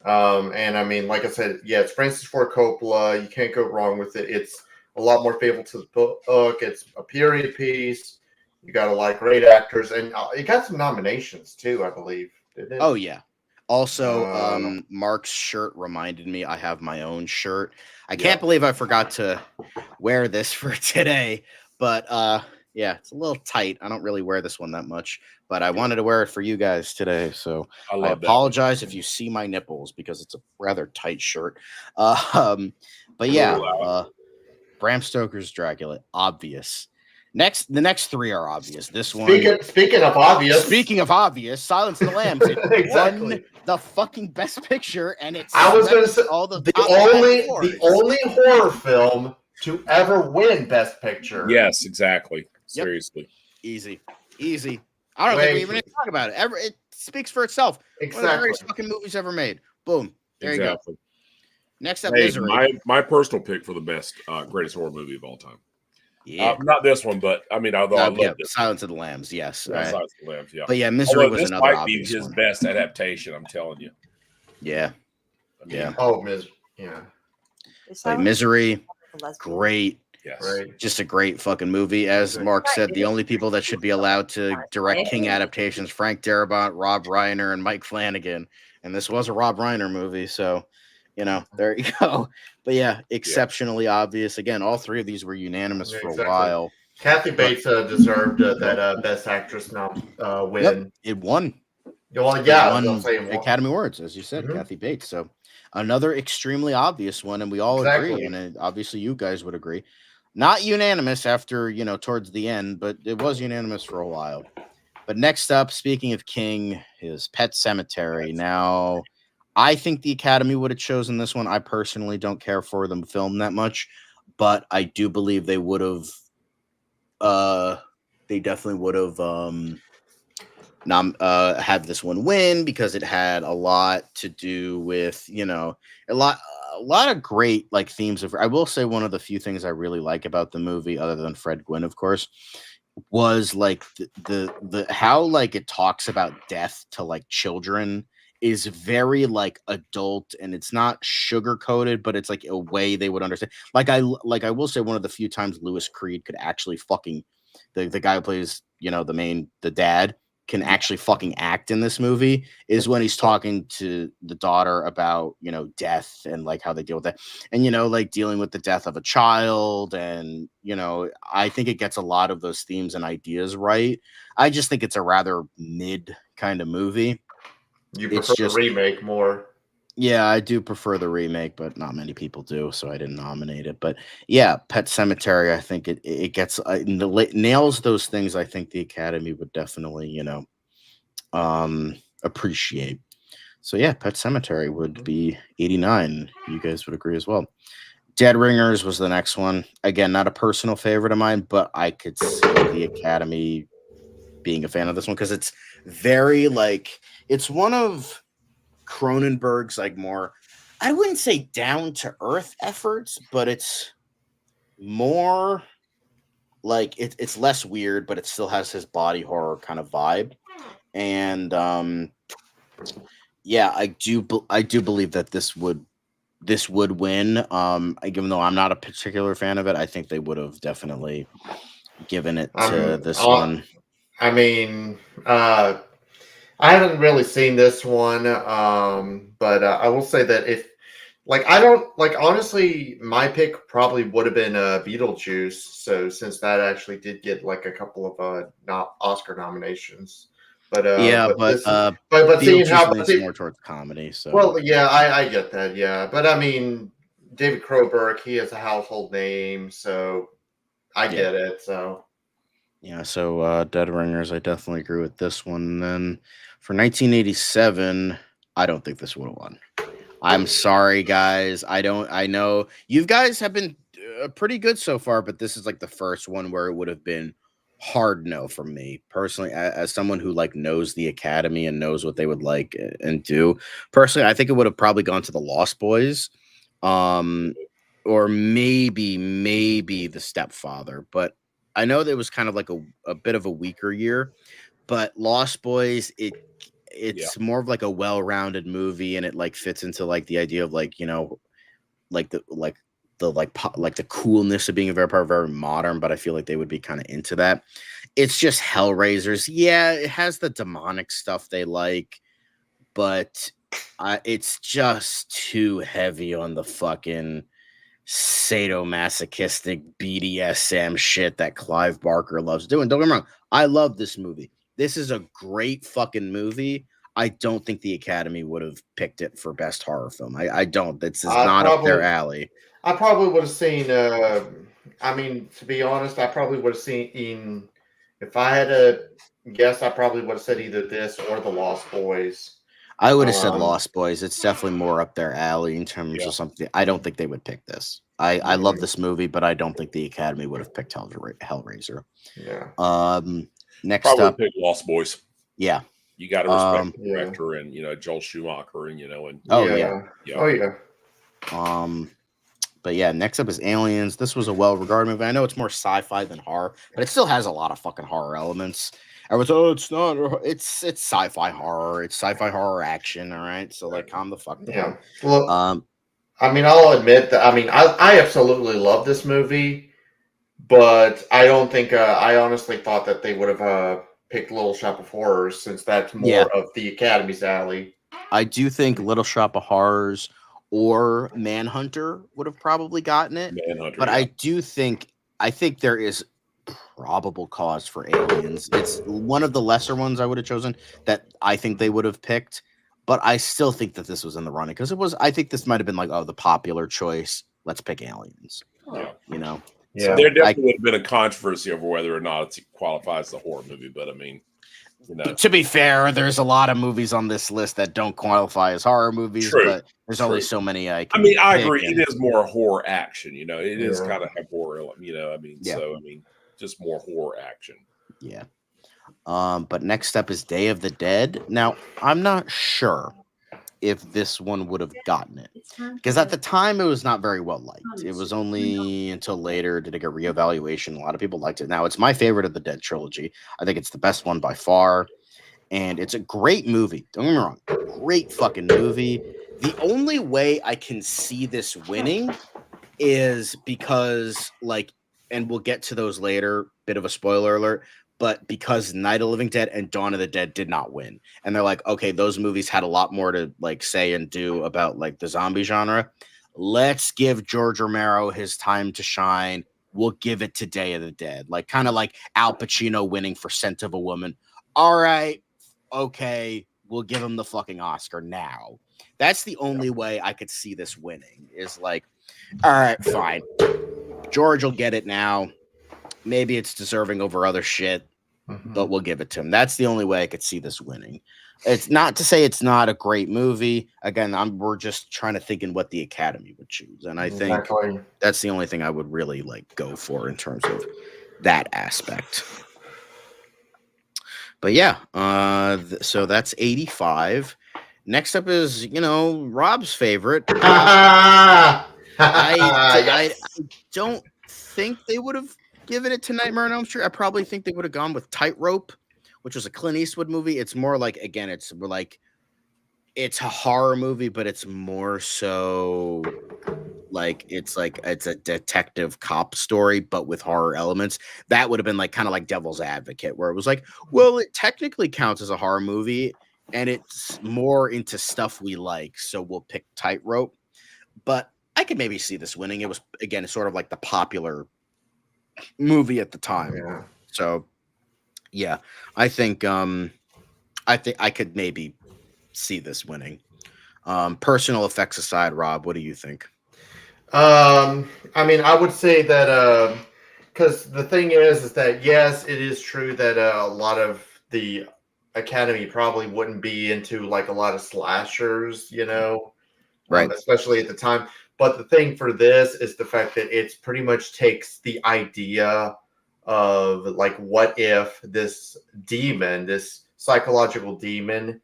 And I mean, like I said, it's Francis Ford Coppola. You can't go wrong with it. It's a lot more faithful to the book. It's a period piece. You got a lot of great actors, and it got some nominations too, I believe. Didn't it? Oh yeah. Also, Mark's shirt reminded me I have my own shirt. I can't believe I forgot to wear this for today, but it's a little tight. I don't really wear this one that much, but I wanted to wear it for you guys today. So I apologize if you see my nipples because it's a rather tight shirt. But yeah. Bram Stoker's Dracula, obvious. The next 3 are obvious. This one. Speaking of obvious. Speaking of obvious, Silence of the Lambs. It exactly. won the fucking best picture, and it's. I was going to say the only horror film to ever win best picture. Yes, exactly. Seriously. Easy. I don't think we even need to talk about it. It speaks for itself. Exactly. One of the greatest fucking movies ever made. Boom. There you go. Next up, Misery. My personal pick for the best, greatest horror movie of all time. Yeah, not this one, but I mean, although I love it. Silence of the Lambs, yes. Silence of the Lambs, yeah. But yeah, Misery was another might obvious be his one. best adaptation. I'm telling you. Yeah, Oh, Misery. Yeah. Like Misery, great. Yes. Right. Just a great fucking movie. As Mark said, the only people that should be allowed to direct King adaptations: Frank Darabont, Rob Reiner, and Mike Flanagan. And this was a Rob Reiner movie, so there you go. But yeah, exceptionally obvious. Again, all three of these were unanimous Yeah, for a exactly. while. Kathy Bates deserved that Best Actress win. Yep, it won. Well, It yeah, I'm won saying Academy Awards, as you said, Mhm. Kathy Bates. So another extremely obvious one, and we all agree, Exactly. and obviously you guys would agree. Not unanimous after towards the end, but it was unanimous for a while. But next up, speaking of King, is Pet Cemetery. Now, I think the Academy would have chosen this one. I personally don't care for the film that much, but I do believe they would have. They definitely would have had this one win because it had a lot to do with a lot of great like themes of. I will say one of the few things I really like about the movie, other than Fred Gwynn, of course, was like the how like it talks about death to like children is very like adult, and it's not sugar coated, but it's like a way they would understand. Like I will say one of the few times Lewis Creed could actually fucking the guy who plays the dad can actually fucking act in this movie is when he's talking to the daughter about death and like how they deal with that, and like dealing with the death of a child, and I think it gets a lot of those themes and ideas right. I just think it's a rather mid kind of movie. You It's prefer the just remake more. Yeah, I do prefer the remake, but not many people do, so I didn't nominate it. But yeah, Pet Cemetery, I think it gets nails those things. I think the Academy would definitely appreciate. So yeah, Pet Cemetery would be 89. You guys would agree as well. Dead Ringers was the next one. Again, not a personal favorite of mine, but I could see the Academy being a fan of this one because it's very like it's one of Cronenberg's like more, I wouldn't say down to earth efforts, but it's more like it's less weird, but it still has his body horror kind of vibe. And yeah, I do believe that this would win. Even though I'm not a particular fan of it, I think they would have definitely given it to this one. I mean, I haven't really seen this one, but I will say that if, like, I don't like honestly, my pick probably would have been Beetlejuice. So since that actually did get like a couple of not Oscar nominations, Yeah, but but this, but seeing Beetlejuice how, leans more towards comedy. So well, yeah, I get that, yeah, but I mean, David Croberg, he is a household name, so I yeah. get it. So Yeah, so Dead Ringers, I definitely agree with this one. And then for 1987, I don't think this would have won. I'm sorry, guys. I know you guys have been pretty good so far, but this is like the first one where it would have been hard no from me personally, as someone who like knows the Academy and knows what they would like and do. Personally, I think it would have probably gone to the Lost Boys, um, or maybe the Stepfather, but I know that it was kind of like a bit of a weaker year, but Lost Boys, it's more of like a well-rounded movie, and it like fits into like the idea of like like the coolness of being a very modern, but I feel like they would be kind of into that. It's just Hellraisers. Yeah, it has the demonic stuff they like, but it's just too heavy on the fucking sadomasochistic BDSM shit that Clive Barker loves doing. Don't get me wrong, I love this movie. This is a great fucking movie. I don't think the Academy would have picked it for best horror film. I don't. This is I not up their probably alley. I probably would have seen. I mean, to be honest, I probably would have seen. If I had to guess, I probably would have said either this or The Lost Boys. I would have said Um, Lost Boys. It's definitely more up their alley in terms of something. I don't think they would pick this. I love this movie, but I don't think the Academy would have picked Hellraiser. yeah. Next Probably up, pick Lost Boys. yeah. You got to respect the Yeah. director and Joel Schumacher and and Oh yeah. yeah. Oh yeah. But yeah, next up is Aliens. This was a well-regarded movie. I know it's more sci-fi than horror, but it still has a lot of fucking horror elements. Everyone's, oh, it's not. It's sci-fi horror. It's sci-fi horror action. All right, so like, calm the fuck down. Yeah. Look, I mean, I'll admit that. I mean, I absolutely love this movie. but I don't think. I honestly thought that they would have picked Little Shop of Horrors since that's more of the Academy's alley. I do think Little Shop of Horrors or Manhunter would have probably gotten it. Manhunter, But yeah. I think there is probable cause for Aliens. It's one of the lesser ones I would have chosen that I think they would have picked. But I still think that this was in the running because I think this might have been like, oh, the popular choice. Let's pick Aliens. Yeah. You know? Yeah. So There definitely would have been a controversy over whether or not it qualifies as a horror movie, but I mean, you know. To be fair, there's a lot of movies on this list that don't qualify as horror movies, True, but there's only so many I can. I mean, I pick, agree. and It is more horror action, you know. It is Yeah. kind of have horror, you know. I mean, so I mean, just more horror action. Yeah. But next up is Day of the Dead. Now, I'm not sure if this one would have gotten it because at the time it was not very well liked. It was only until later did it get reevaluation. A lot of people liked it. Now it's my favorite of the Dead trilogy. I think it's the best one by far, and it's a great movie. Don't get me wrong, great fucking movie. The only way I can see this winning is because and we'll get to those later. Bit of a spoiler alert. But because Night of the Living Dead and Dawn of the Dead did not win, and they're like, okay, those movies had a lot more to say and do about the zombie genre. Let's give George Romero his time to shine. We'll give it to Day of the Dead, kind of like Al Pacino winning for Scent of a Woman. All right, okay, we'll give him the fucking Oscar now. That's the only way I could see this winning. Is all right, fine, George will get it now. Maybe it's deserving over other shit. But we'll give it to him. That's the only way I could see this winning. It's not to say it's not a great movie. Again, we're just trying to think in what the Academy would choose, and I think that's the only thing I would really go for in terms of that aspect. But yeah, so that's 85. Next up is Rob's favorite. I don't think they would have given it to Nightmare on Elm Street. I probably think they would have gone with Tightrope, which was a Clint Eastwood movie. It's more it's a horror movie, but it's more so it's a detective cop story, but with horror elements. That would have been kind of like Devil's Advocate, where it was well, it technically counts as a horror movie, and it's more into stuff we like, so we'll pick Tightrope. But I could maybe see this winning. It was again sort of like the popular movie at the time. Yeah. So yeah, I think I could maybe see this winning. Personal effects aside, Rob, what do you think? I mean, I would say that because the thing is that yes, it is true that a lot of the Academy probably wouldn't be into a lot of slashers, Right. Especially at the time. But the thing for this is the fact that it's pretty much takes the idea of what if this demon, this psychological demon,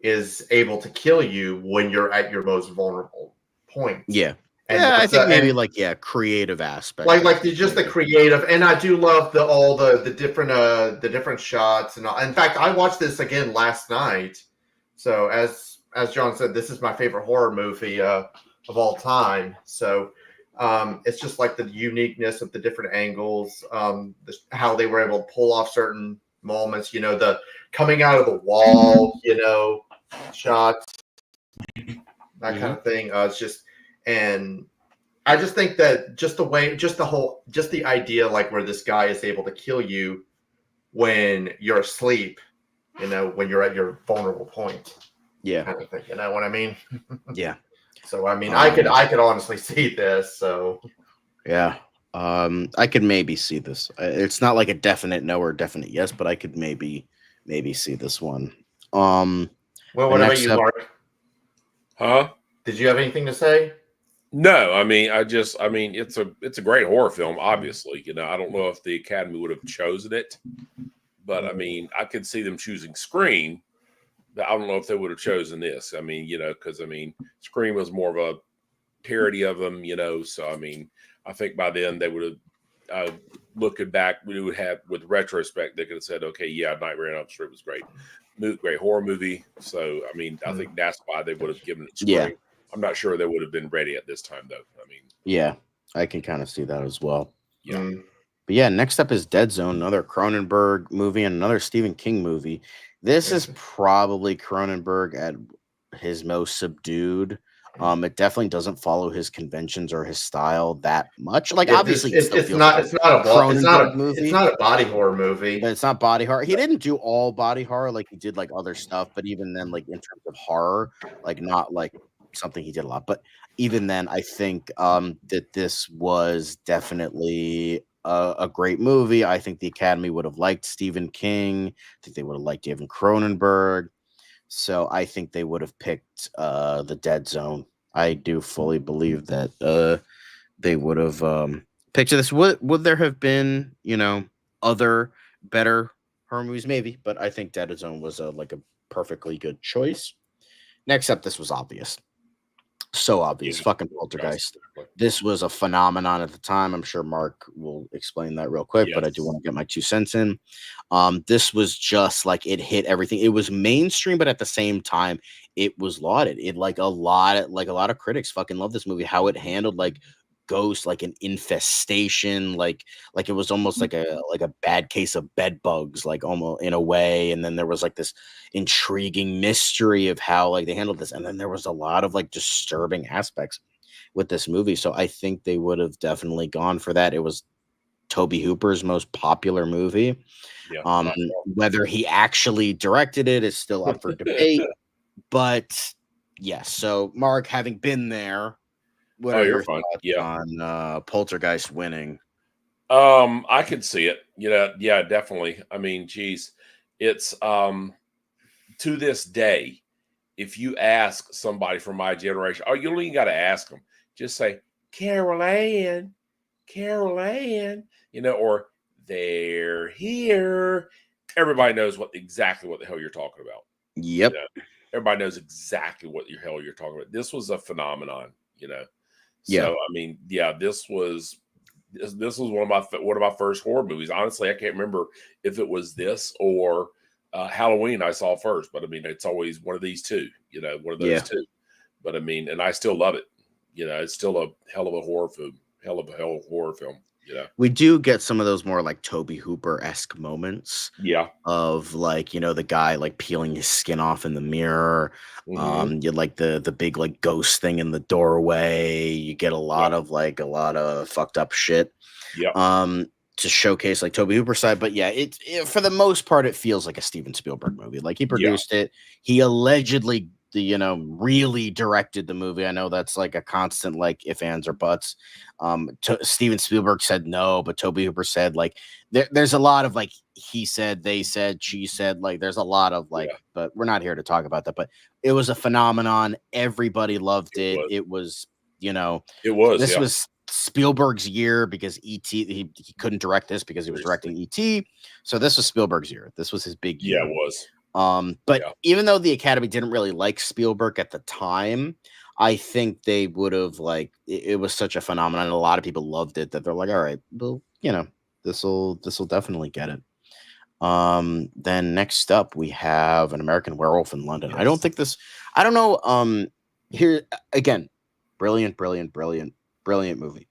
is able to kill you when you're at your most vulnerable point. Yeah. And I think maybe creative aspect. Just the creative, and I do love all the different shots and all. In fact, I watched this again last night. So as John said, this is my favorite horror movie of all time. So it's just the uniqueness of the different angles, how they were able to pull off certain moments, the coming out of the wall, shots, that kind of thing. It's just, and I just think that just the idea, where this guy is able to kill you when you're asleep, when you're at your vulnerable point. Yeah. Kind of thing, you know what I mean? Yeah. So I mean, I could honestly see this. So yeah, I could maybe see this. It's not a definite no or definite yes, but I could maybe see this one. Well, what about you, Mark? Huh? Did you have anything to say? No, I mean, it's a great horror film. Obviously, I don't know if the Academy would have chosen it, but I mean, I could see them choosing Scream. I don't know if they would have chosen this. I mean, because Scream was more of a parody of them, So I mean, I think by then they would have, looking back, we would have with retrospect, they could have said, okay, yeah, Nightmare on Elm Street was great horror movie. So I mean, I think that's why they would have given it Scream. Yeah. I'm not sure they would have been ready at this time, though. I mean, yeah, I can kind of see that as well. Yeah. But yeah, next up is Dead Zone, another Cronenberg movie and another Stephen King movie. This is probably Cronenberg at his most subdued. It definitely doesn't follow his conventions or his style that much. Like, obviously, it still feels like a Cronenberg movie. It's not a body horror movie. But it's not body horror. He didn't do all body horror, like he did like other stuff. But even then, like in terms of horror, like not like something he did a lot. But even then, I think that this was definitely a great movie. I think the Academy would have liked Stephen King. I think they would have liked David Cronenberg. So I think they would have picked The Dead Zone. I do fully believe that they would have picked this. Would there have been, other better horror movies? Maybe, but I think Dead Zone was like a perfectly good choice. Next up, this was obvious. So obvious. Yeah. Fucking Poltergeist. This was a phenomenon at the time. I'm sure Mark will explain that real quick, but I do want to get my 2 cents in. This was just like it hit everything. It was mainstream, but at the same time, it was lauded. It like a lot of critics fucking love this movie. How it handled like ghosts, like an infestation, like it was almost like a bad case of bed bugs, like almost in a way. And then there was like this intriguing mystery of how like they handled this, and then there was a lot of like disturbing aspects with this movie. So I think they would have definitely gone for that. It was Tobe Hooper's most popular movie. Yeah. Whether he actually directed it is still up for debate. But yes, so Mark, having been there, what are your thoughts on Poltergeist winning? I could see it. Yeah, definitely. I mean, geez, it's to this day, if you ask somebody from my generation, you don't even got to ask them. Just say, Carol Ann, or they're here. Everybody knows exactly what the hell you're talking about. Yep. Everybody knows exactly what the hell you're talking about. This was a phenomenon, Yeah. So I mean, yeah, this was one of my first horror movies. Honestly, I can't remember if it was this or Halloween I saw first, but I mean, it's always one of these two, one of those two. But I mean, and I still love it. It's still a hell of a horror film. We do get some of those more like Tobe Hooper-esque moments. Yeah. Of like, the guy like peeling his skin off in the mirror. Mm-hmm. You like the big like ghost thing in the doorway. You get a lot of fucked up shit. Yeah. To showcase like Tobe Hooper's side. But yeah, it for the most part, it feels like a Steven Spielberg movie. Like he produced it. He allegedly really directed the movie. I know that's like a constant like if, ands, or buts. Steven Spielberg said no, but Tobe Hooper said like there's a lot of like he said, they said, she said, like there's a lot of like, but we're not here to talk about that. But it was a phenomenon. Everybody loved it. It was, this was Spielberg's year because E.T. He couldn't direct this because he was directing E.T. So this was Spielberg's year. This was his big year. Yeah, it was. But even though the Academy didn't really like Spielberg at the time, I think they would have like it was such a phenomenon. A lot of people loved it that they're like, all right, well, this will definitely get it. Then next up we have An American Werewolf in London. I don't know. Here again, brilliant movie.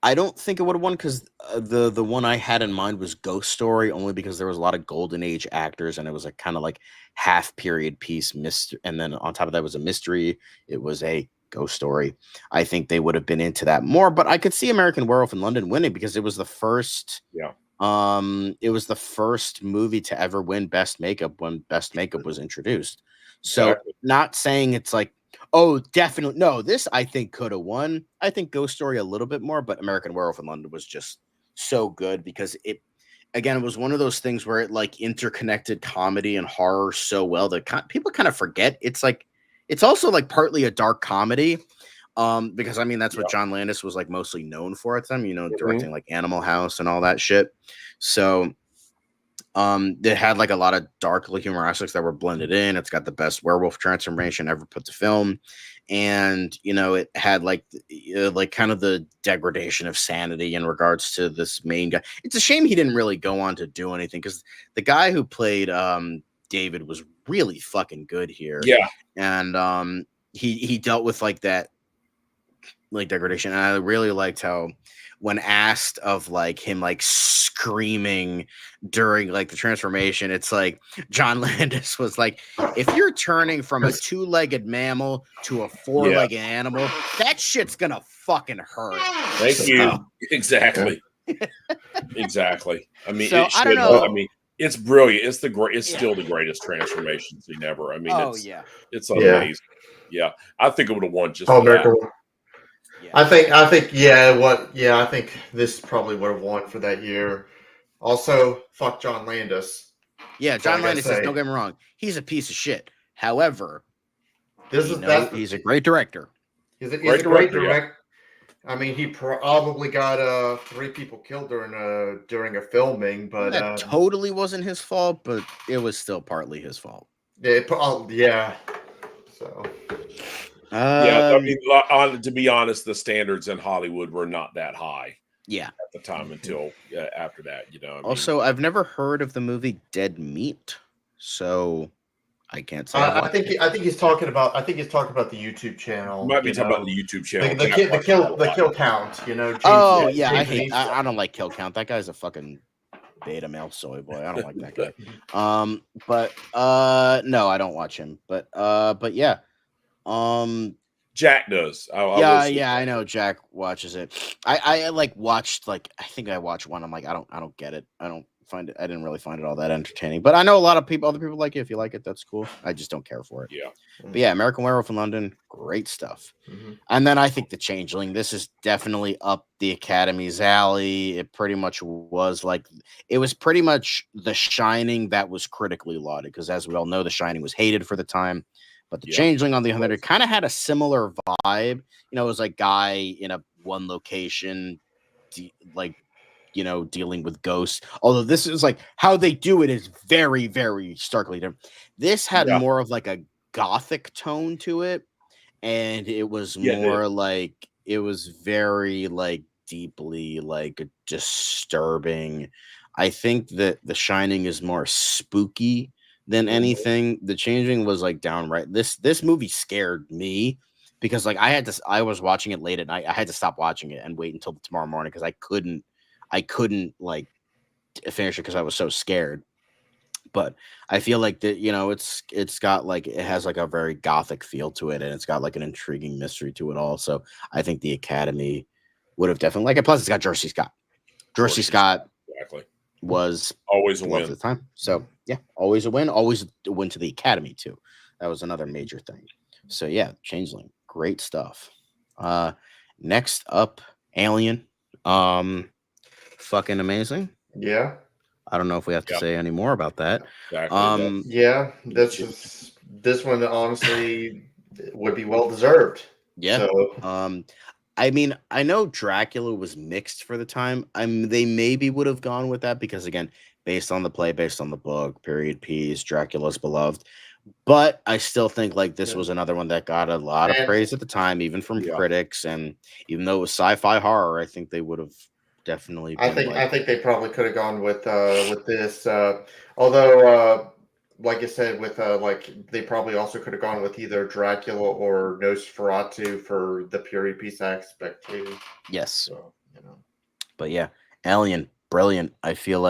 I don't think it would have won because the one I had in mind was Ghost Story, only because there was a lot of golden age actors and it was a kind of like half period piece, and then on top of that was a mystery. It was a ghost story. I think they would have been into that more, but I could see American Werewolf in London winning because it was the first. Yeah. It was the first movie to ever win Best Makeup when Best Makeup was introduced. So not saying it's like, oh, definitely. No, this I think could have won. I think Ghost Story a little bit more, but American Werewolf in London was just so good because it was one of those things where it like interconnected comedy and horror so well that people kind of forget. It's like, it's also like partly a dark comedy. Because I mean, that's what John Landis was like mostly known for at the time, directing like Animal House and all that shit. So they had like a lot of dark humor aspects that were blended in. It's got the best werewolf transformation ever put to film, and it had like kind of the degradation of sanity in regards to this main guy. It's a shame he didn't really go on to do anything because the guy who played David was really fucking good here. Yeah, and he dealt with like that like degradation. And I really liked how when asked of like him like screaming during like the transformation, it's like John Landis was like, if you're turning from a 2-legged mammal to a 4-legged animal, that shit's gonna fucking hurt. Thank you. Exactly. Exactly. I mean, So, it I don't should. know. I mean, it's brilliant. It's It's still the greatest transformation scene ever. I mean, it's amazing. Yeah, I think it would have won just for that. Yeah. I think this probably would have won for that year. Also, fuck John Landis. Yeah, John Landis says, don't get me wrong, he's a piece of shit. However, he's a great director. He's a great director. Yeah. I mean, he probably got 3 people killed during a filming, but that totally wasn't his fault, but it was still partly his fault. Yeah. So. I mean, to be honest, the standards in Hollywood were not that high. Yeah, at the time until after that, you know. Also, I've never heard of the movie Dead Meat, so I can't say. I think he's talking about the YouTube channel. Might be talking about the YouTube channel. The kill count. You know. James, I don't like kill count. That guy's a fucking beta male soy boy. I don't like that guy. No, I don't watch him. But yeah. Jack does. I know Jack watches it. I like watched I think I watched one. I'm like, I don't get it. I didn't really find it all that entertaining. But I know a lot of other people like it. If you like it, that's cool. I just don't care for it. Yeah. But yeah, American Werewolf in London, great stuff. Mm-hmm. And then I think The Changeling, this is definitely up the Academy's alley. It pretty much was pretty much The Shining that was critically lauded, because as we all know, The Shining was hated for the time. But The Changeling, on the other hand, kind of had a similar vibe. You know, it was like guy in one location, dealing with ghosts. Although this is how they do it is very, very starkly different. This had more of a gothic tone to it, and it was more it was very deeply disturbing. I think that The Shining is more spooky than anything. The Changeling was downright. This movie scared me because I was watching it late at night. I had to stop watching it and wait until tomorrow morning because I couldn't finish it because I was so scared. But I feel like that, it's got it has a very gothic feel to it, and it's got an intriguing mystery to it all. So I think the Academy would have definitely it. Plus, it's got George C. Scott. George C. Scott was always a win at the time. So yeah, always a win. Always a win to the Academy too. That was another major thing. So yeah, Changeling, great stuff. Next up, Alien. Fucking amazing. Yeah. I don't know if we have to say any more about that. Exactly. Yeah, this one honestly would be well deserved. Yeah. So. I mean, I know Dracula was mixed for the time. They maybe would have gone with that because, again, based on the play, based on the book, period piece, Dracula's beloved. But I still think this was another one that got a lot of praise at the time, even from critics. And even though it was sci-fi horror, I think they would have definitely been I think they probably could have gone with this. Although, like I said, with they probably also could have gone with either Dracula or Nosferatu for the period piece aspect too. Yes. So, But yeah, Alien, brilliant. I feel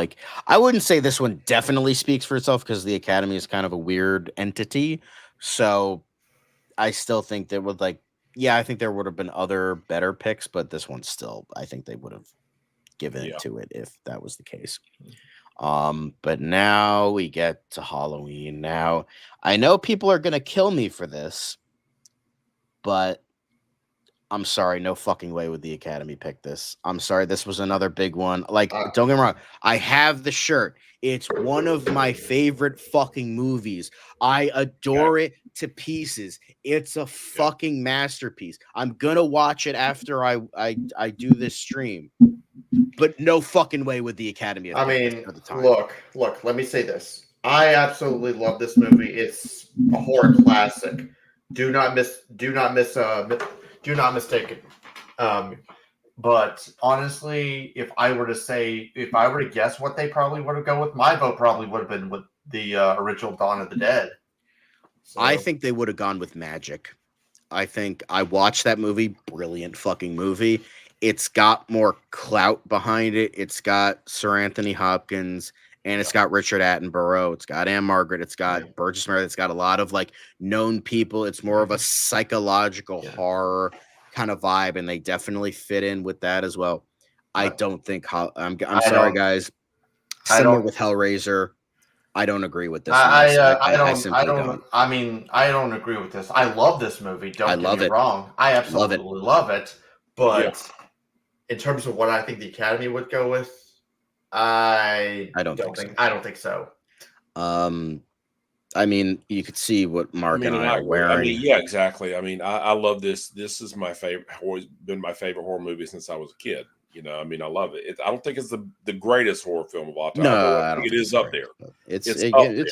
I wouldn't say this one definitely speaks for itself because the Academy is kind of a weird entity. So I still think there would I think there would have been other better picks, but this one still, I think they would have given it to it if that was the case. But now we get to Halloween. Now, I know people are gonna kill me for this, but I'm sorry, no fucking way would the Academy pick this. I'm sorry, this was another big one. Don't get me wrong, I have the shirt. It's one of my favorite fucking movies. I adore it to pieces. It's a fucking masterpiece. I'm gonna watch it after I do this stream. But no fucking way would the Academy have for the time. Look, let me say this. I absolutely love this movie. It's a horror classic. Do not mistake it. But honestly, if I were to guess what they probably would have gone with, my vote probably would have been with the original Dawn of the Dead. So. I think they would have gone with Magic. I think I watched that movie. Brilliant fucking movie. It's got more clout behind it. It's got Sir Anthony Hopkins and it's got Richard Attenborough. It's got Anne Margaret. It's got Burgess Meredith. It's got a lot of like known people. It's more of a psychological horror kind of vibe, and they definitely fit in with that as well. I don't think. I'm sorry, guys. Similar with Hellraiser. I don't agree with this one. I simply don't. I mean, I don't agree with this. I love this movie. Don't get me wrong. I absolutely love it. But in terms of what I think the Academy would go with, I don't think so. I mean, you could see what Mark and I are wearing. I mean, yeah, exactly. I mean, I love this. This is my favorite. Always been my favorite horror movie since I was a kid. You know, I mean, I love it. I don't think it's the greatest horror film of all time. No, I don't think it is up there. It's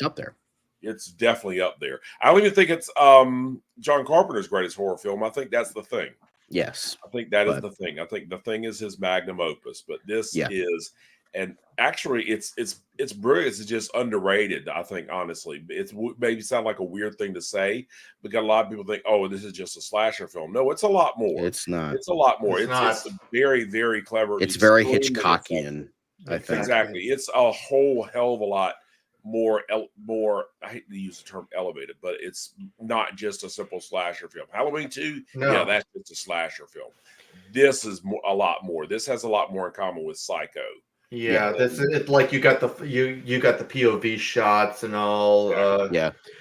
up there. It's definitely up there. I don't even think it's John Carpenter's greatest horror film. I think that's The Thing. Yes, I think that is The Thing. I think The Thing is his magnum opus, but this is, and actually, it's brilliant. It's just underrated. I think honestly, it's maybe sound like a weird thing to say because a lot of people think, "Oh, this is just a slasher film." No, it's a lot more. It's not. It's a lot more. It's very, very clever. It's very Hitchcockian. I think exactly. It's a whole hell of a lot more. I hate to use the term elevated, but it's not just a simple slasher film. Halloween 2, yeah, that's just a slasher film. This is a lot more. This has a lot more in common with Psycho. Yeah, that's it. Like you got the POV shots and all.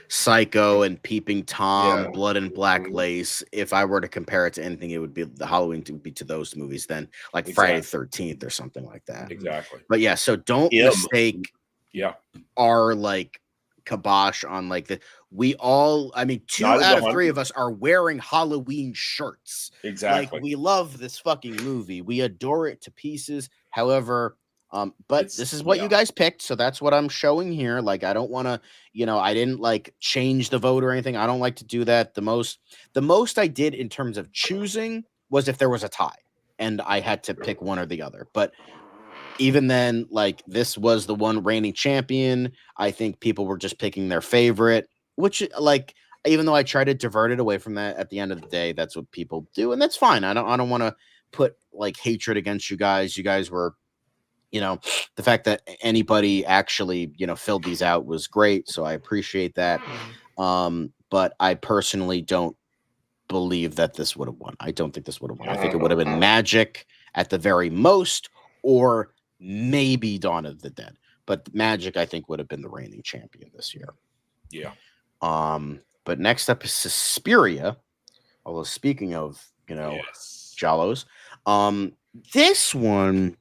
Psycho and Peeping Tom, Blood and Black Lace. If I were to compare it to anything, it would be the Halloween to be to those movies. Then like Friday the 13th or something like that. Exactly. But yeah, so don't mistake. Our like kibosh on like the we all. I mean, 2 out of 3 of us are wearing Halloween shirts. Exactly. Like we love this fucking movie. We adore it to pieces. However. But this is what you guys picked, so that's what I'm showing here. Like, I don't want to, I didn't like change the vote or anything. I don't like to do that. The most I did in terms of choosing was if there was a tie and I had to pick one or the other. But even then, like this was the one reigning champion. I think people were just picking their favorite, which like even though I tried to divert it away from that, at the end of the day, that's what people do, and that's fine. I don't want to put like hatred against you guys. You guys were. The fact that anybody actually, filled these out was great. So I appreciate that. But I personally don't believe that this would have won. I don't think this would have won. I think it would have been Magic at the very most, or maybe Dawn of the Dead. But Magic, I think, would have been the reigning champion this year. Yeah. But next up is Suspiria. Although speaking of, Jollos, this one.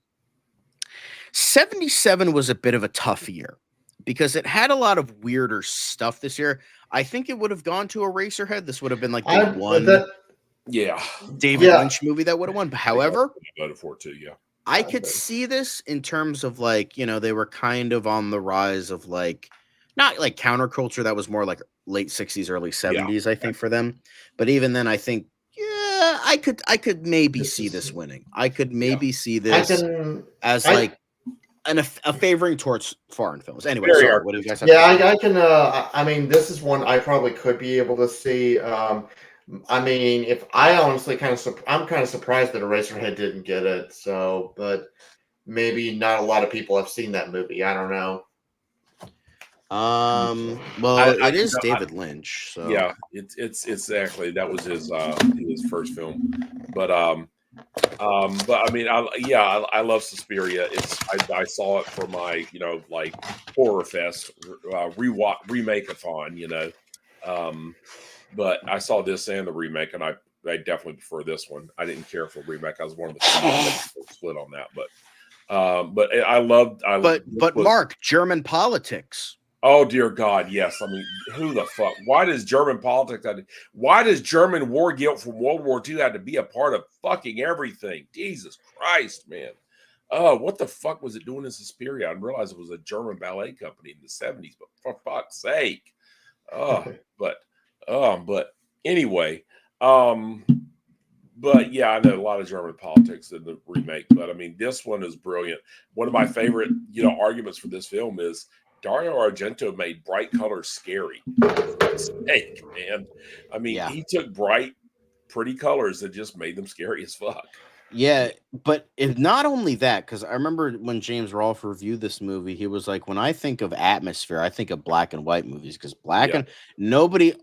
77 was a bit of a tough year because it had a lot of weirder stuff this year. I think it would have gone to Eraserhead. This would have been like the David Lynch movie that would have won. But however, I could see this in terms of like, they were kind of on the rise of like, not like counterculture. That was more like late 60s, early 70s, I think, for them. But even then, I think, I could maybe see this winning. I could maybe see this as like, and a favoring towards foreign films. Anyway, sorry, what do you guys have? I can. I mean, this is one I probably could be able to see. I mean, if I honestly I'm kind of surprised that Eraserhead didn't get it. So, but maybe not a lot of people have seen that movie. I don't know. Well, it is David Lynch. So yeah, it's exactly that was his first film, but I mean, I love Suspiria. I saw it for my like horror fest remake-a-thon, but I saw this and the remake, and I definitely prefer this one. I didn't care for remake. I was one of the few that split on that, but I loved. But Mark, German politics. Oh, dear God, yes. I mean, who the fuck? Why does German politics why does German war guilt from World War II have to be a part of fucking everything? Jesus Christ, man. Oh, what the fuck was it doing in Suspiria? I didn't realize it was a German ballet company in the 70s, but for fuck's sake. But anyway, but yeah, I know a lot of German politics in the remake, but I mean, this one is brilliant. One of my favorite, arguments for this film is Dario Argento made bright colors scary. Hey, man. I mean, he took bright pretty colors that just made them scary as fuck. Yeah, but if not only that, because I remember when James Rolfe reviewed this movie, he was like, "When I think of atmosphere, I think of black and white movies because Yeah. nobody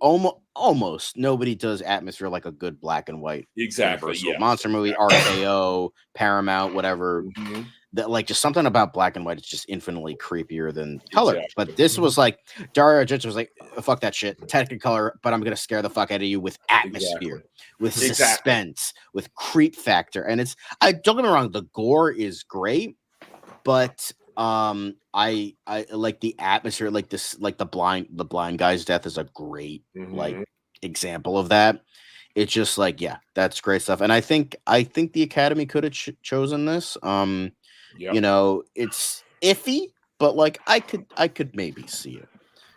almost nobody does atmosphere like a good black and white Exactly. Universal Yeah. monster movie, RKO, Paramount, whatever. Mhm. That like just something about black and white is just infinitely creepier than color. Exactly. But this was like Dario Argento was like, "Fuck that shit, Technicolor, but I'm gonna scare the fuck out of you with atmosphere, with Exactly. suspense, with creep factor." And I don't get me wrong, the gore is great, but I like the atmosphere, like this, like the blind guy's death is a great like Mhm. example of that. It's just like, yeah, that's great stuff. And I think the Academy could have chosen this. Yep. You know, it's iffy, but like I could maybe see it.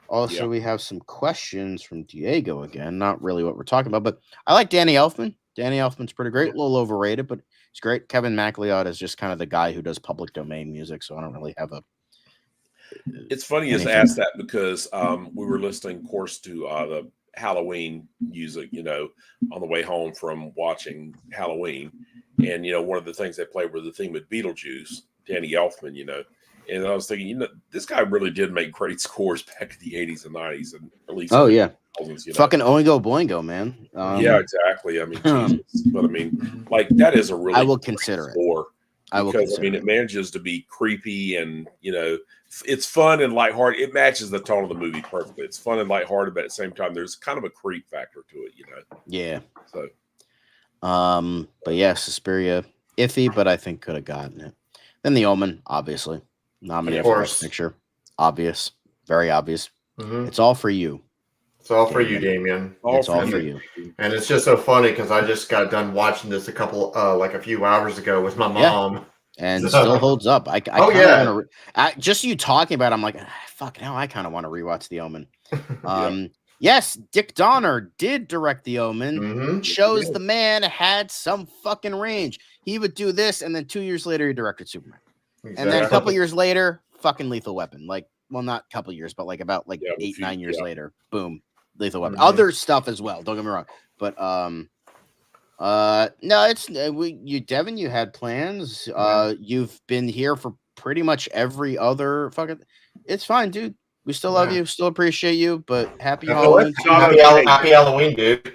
Also, Yeah. we have some questions from Diego again. Not really what we're talking about, but I like Danny Elfman. Danny Elfman's pretty great, a little overrated, but he's great. Kevin MacLeod is just kind of the guy who does public domain music, so I don't really have a. It's funny you anything. asked that because we were listening, of course, to the Halloween music, you know, on the way home from watching Halloween. And, you know, one of the things they played was the theme of Beetlejuice, Danny Elfman, you know. And I was thinking, you know, this guy really did make great scores back in the 80s and 90s and at least Oh yeah, 2000s, you know. fucking Oingo Boingo, man. Yeah, exactly. I mean, Jesus. But I mean, like that is a really I will consider score. I will Because I mean, it manages to be creepy and you know, it's fun and lighthearted. It matches the tone of the movie perfectly. It's fun and lighthearted, but at the same time, there's kind of a creep factor to it, you know. Yeah. So, but yeah, Suspiria, iffy, but I think could have gotten it. Then The Omen, obviously, nominated for Best Picture. Obvious, very obvious. It's all for you. It's all for you, Damien. It's all for you. And it's just so funny because I just got done watching this a few hours ago with my mom. And still holds up. I want to just you talking about it, I'm like, fuck, now I kind of want to rewatch The Omen. Yes, Dick Donner did direct The Omen. Shows the man had some fucking range. He would do this, and then 2 years later, he directed Superman. Exactly. And then a couple years later, fucking Lethal Weapon. Like, well, not a couple years, but like about 8-9 years later, boom, Lethal Weapon. Other stuff as well. Don't get me wrong, but no, it's Devin. You had plans. You've been here for pretty much every other fucking. It's fine, dude. We still love you, still appreciate you, but happy Halloween. Happy Halloween, dude.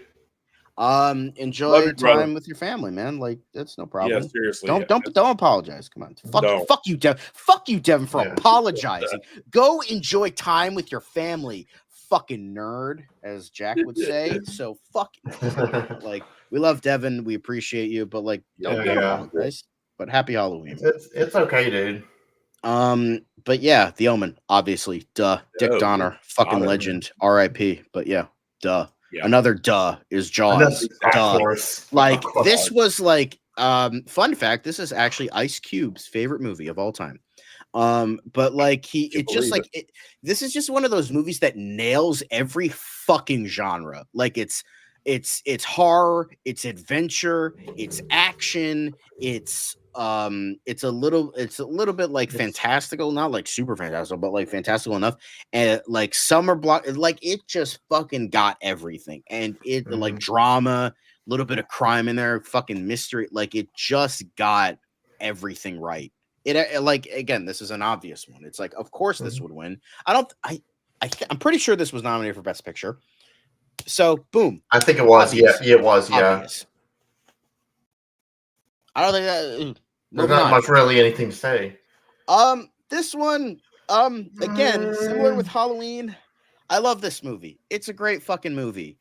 Enjoy time with your family, man. Like that's no problem. Yeah, seriously. Don't apologize. Come on. Fuck you, Devin. Fuck you, Devin, for apologizing. Go enjoy time with your family. Fucking nerd, as Jack would say. So fuck like we love Devin, we appreciate you, but like don't apologize. But happy Halloween. It's okay, dude. But yeah, The Omen, obviously, duh. Dick Donner, fucking legend, R.I.P. But yeah, duh. Yeah. Another duh is Jaws. Duh. Like this was like fun fact, this is actually Ice Cube's favorite movie of all time. But like this is just one of those movies that nails every fucking genre. Like it's horror, it's adventure, it's action, it's a little bit like fantastical, not like super fantastical, but like fantastical enough, and like summer block, like it just fucking got everything, and it like drama, a little bit of crime in there, fucking mystery, like it just got everything right. It like again, this is an obvious one. It's like, of course this would win. I'm pretty sure this was nominated for Best Picture. So boom. I think it was. Obvious. Yeah, it was. Yeah. Obvious. I don't think that. There's not much really anything to say. This one, again, similar with Halloween. I love this movie. It's a great fucking movie.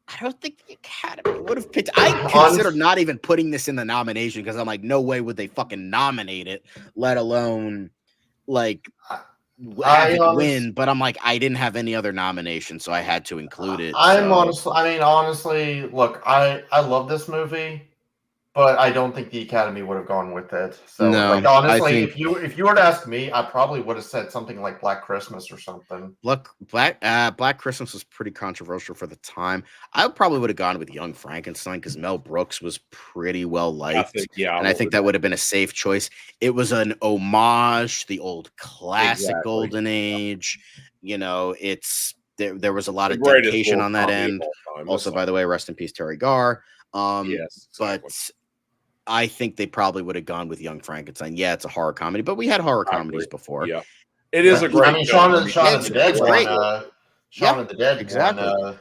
I don't think the Academy would have picked. I consider not even putting this in the nomination because I'm like, no way would they fucking nominate it, let alone like have it win. But I'm like, I didn't have any other nomination, so I had to include it. Honestly, look, I love this movie, but I don't think the Academy would have gone with it. So, no, like, honestly, if you were to ask me, I probably would have said something like Black Christmas or something. Black Christmas was pretty controversial for the time. I probably would have gone with Young Frankenstein because Mel Brooks was pretty well liked. I think that would have been a safe choice. It was an homage to the old classic Golden Age. You know, it's there was a lot The of greatest dedication horror on that comedy of end. all time. Also, That's by the way, rest in peace, Terry Garr. yes, exactly. But I think they probably would have gone with Young Frankenstein. Yeah, it's a horror comedy, but we had horror I comedies agree. before. Yeah, it is a great I mean, film. Shaun of the Dead it's one. great. Shaun of the Dead exactly. one.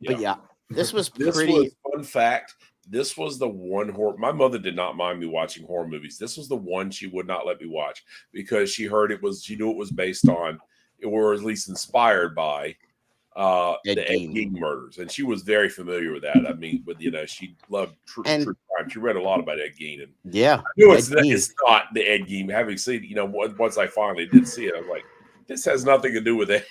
But yeah, this was This pretty. was, fun fact, this was the one horror. My mother did not mind me watching horror movies. This was the one she would not let me watch because she heard she knew it was based on, or at least inspired by, the Ed Gein murders, and she was very familiar with that. I mean, but she loved true crime. She read a lot about Ed Gein, and yeah, I knew it's not the Ed Gein. Having seen, once I finally did see it, I was like, this has nothing to do with it.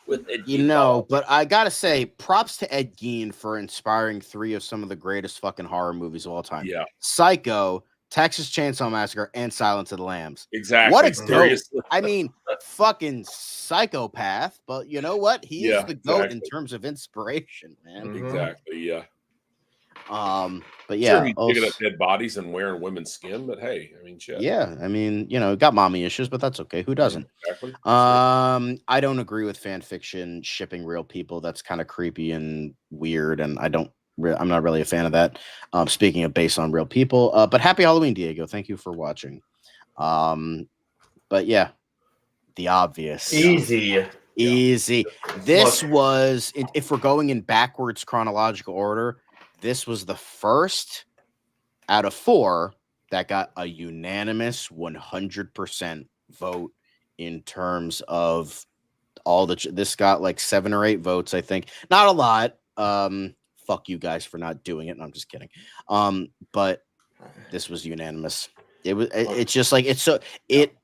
With Ed Gein, but I gotta say, props to Ed Gein for inspiring 3 of some of the greatest fucking horror movies of all time. Yeah, Psycho, Texas Chainsaw Massacre, and Silence of the Lambs. Exactly. What a goat! I mean, fucking psychopath, but you know what? He is the goat in terms of inspiration, man. Exactly. Yeah. But yeah, sure, he's digging up dead bodies and wearing women's skin, but hey, I mean, shit. Yeah, I mean, got mommy issues, but that's okay. Who doesn't? Exactly. I don't agree with fan fiction shipping real people. That's kind of creepy and weird, and I'm not really a fan of that. Speaking of based on real people, but happy Halloween, Diego. Thank you for watching. But yeah, the obvious. Easy. This was, if we're going in backwards chronological order, this was the first out of 4 that got a unanimous 100% vote in terms of all this got like 7 or 8 votes, I think. Not a lot. Fuck you guys for not doing it. No, I'm just kidding. But this was unanimous. It's just like it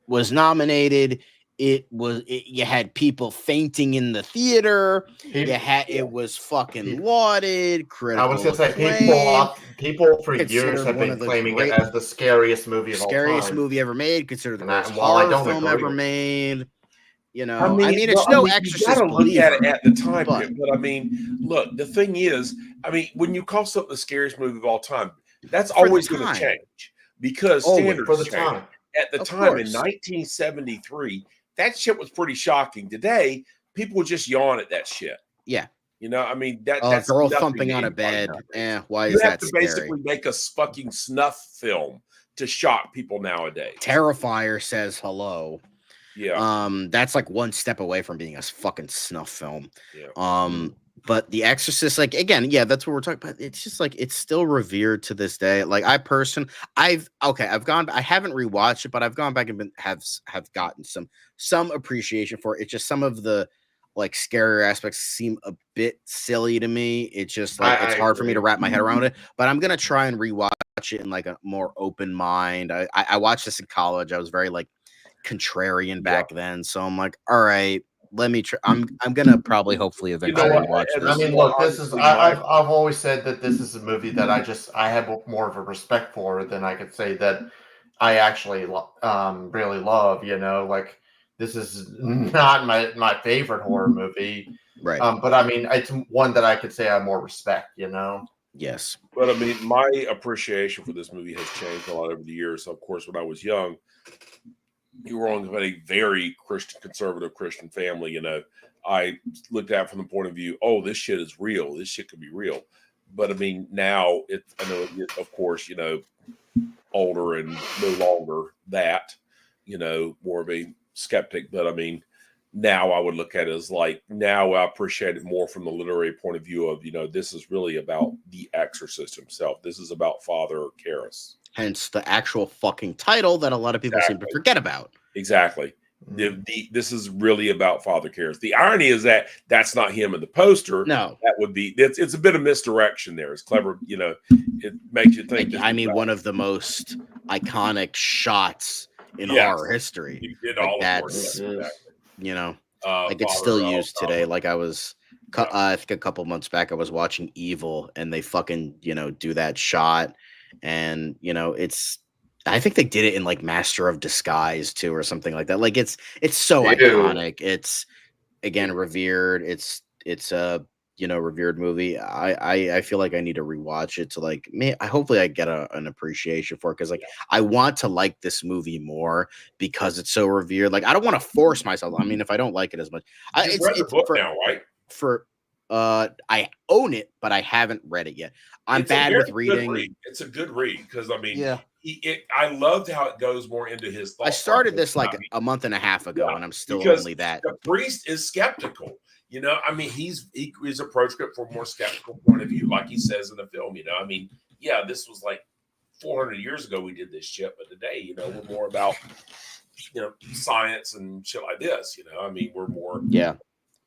was nominated. You had people fainting in the theater. It was fucking lauded. Critical. I was gonna say people for years have been claiming it as the scariest movie of all time. Scariest movie ever made. Considered the greatest horror film ever made. I mean, it's Exorcist. You gotta look at it at the time, but I mean, look. The thing is, I mean, when you call something the scariest movie of all time, that's always going to change because standards change. At the time in 1973. That shit was pretty shocking. Today, people would just yawn at that shit. Yeah. I mean, that's girl thumping on a bed. Why is that scary? You have to basically make a fucking snuff film to shock people nowadays. Terrifier says hello. Yeah. That's like one step away from being a fucking snuff film. Yeah. But The Exorcist, like, again, yeah, that's what we're talking about. It's just like, it's still revered to this day. Like, I haven't rewatched it, but I've gone back and have gotten some appreciation for it. It's just some of the like scarier aspects seem a bit silly to me. It's just like, it's hard for me to wrap my head around it, but I'm going to try and rewatch it in like a more open mind. I watched this in college. I was very like contrarian back then. So I'm like, all right, let me try. I'm gonna probably hopefully eventually watch this. I mean, look, this is I've always said that this is a movie that I have more of a respect for than I could say that I actually really love. Like this is not my favorite horror movie, right? But I mean, it's one that I could say I have more respect. Yes. But I mean, my appreciation for this movie has changed a lot over the years. Of course, when I was young, you were on a very conservative Christian family. I looked at it from the point of view, oh, this shit is real. This shit could be real. But I mean, now I know, of course, older and no longer that, more of a skeptic. But I mean, now I would look at it as like, now I appreciate it more from the literary point of view of, this is really about the exorcist himself. This is about Father Karras. Hence the actual fucking title that a lot of people seem to forget about. Exactly. This is really about Father Karras. The irony is that that's not him in the poster. No, that would be. It's a bit of misdirection there. It's clever. It makes you think. I mean, one of the most iconic shots in horror history. That's like it's still used today. Like I think a couple months back, I was watching Evil, and they fucking do that shot. And I think they did it in like Master of Disguise too, or something like that. Like it's so iconic. It's again revered. It's revered movie. I feel like I need to rewatch it to like me. Hopefully I get an appreciation for it because like I want to like this movie more because it's so revered. Like I don't want to force myself. I mean, if I don't like it as much, You've read the book now, right? for I own it, but I haven't read it yet. I'm It's a bad very with good reading. read. It's a good read because I mean, Yeah, I loved how it goes more into his thought I started process. this like a month and a half ago, Yeah, and I'm still because only that. the priest is skeptical. I mean, he's approaching it from a more skeptical point of view, like he says in the film. I mean, yeah, this was like 400 years ago we did this shit, but today, we're more about science and shit like this. I mean, we're more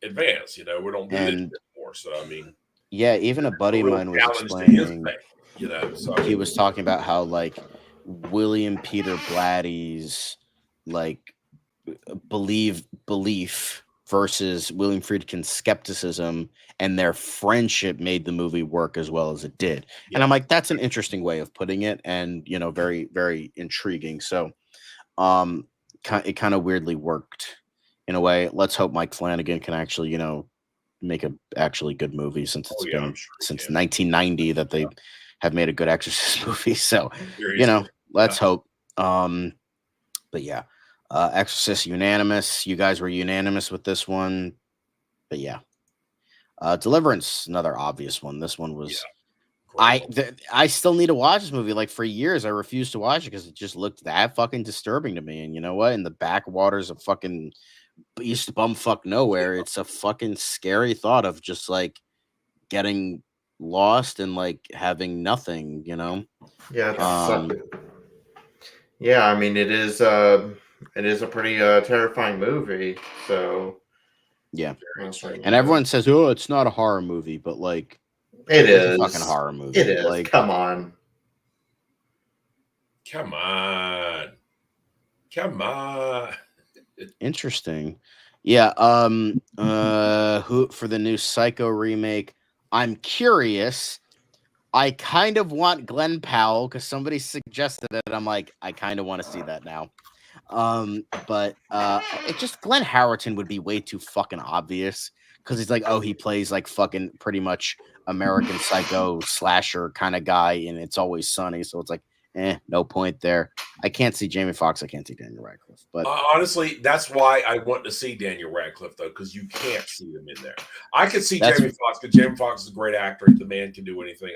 advanced. We don't do this anymore. So I mean, yeah, even a buddy of mine was challenge to his explaining. faith, so He was talking about how like William Peter Blatty's like belief versus William Friedkin's skepticism and their friendship made the movie work as well as it did. Yeah. And I'm like, that's an interesting way of putting it, and very, very intriguing. So it kind of weirdly worked in a way. Let's hope Mike Flanagan can actually, make a actually good movie since it's been since 1990 that they have made a good Exorcist movie. So, let's hope. But yeah, Exorcist unanimous. You guys were unanimous with this one. But yeah, Deliverance, another obvious one. This one was. I still need to watch this movie. Like for years, I refused to watch it because it just looked that fucking disturbing to me. And you know what? In the backwaters of fucking East bumfuck nowhere, it's a fucking scary thought of just like getting lost and like having nothing. Yeah. Yeah. I mean, it is a pretty terrifying movie. So yeah. And everyone says, "Oh, it's not a horror movie," but like. It is a fucking horror movie. It is. Like, come on. Interesting. Yeah. Who for the new Psycho remake? I'm curious. I kind of want Glenn Powell because somebody suggested it. I'm like, I kind of want to see that now. But it just Glenn Howerton would be way too fucking obvious because he's like, oh, he plays like fucking pretty much American Psycho slasher kind of guy, and It's Always Sunny. So it's like, no point there. I can't see Jamie Foxx. I can't see Daniel Radcliffe. But honestly, that's why I want to see Daniel Radcliffe though, because you can't see him in there. I could see Jamie Foxx because Jamie Foxx is a great actor. The man can do anything.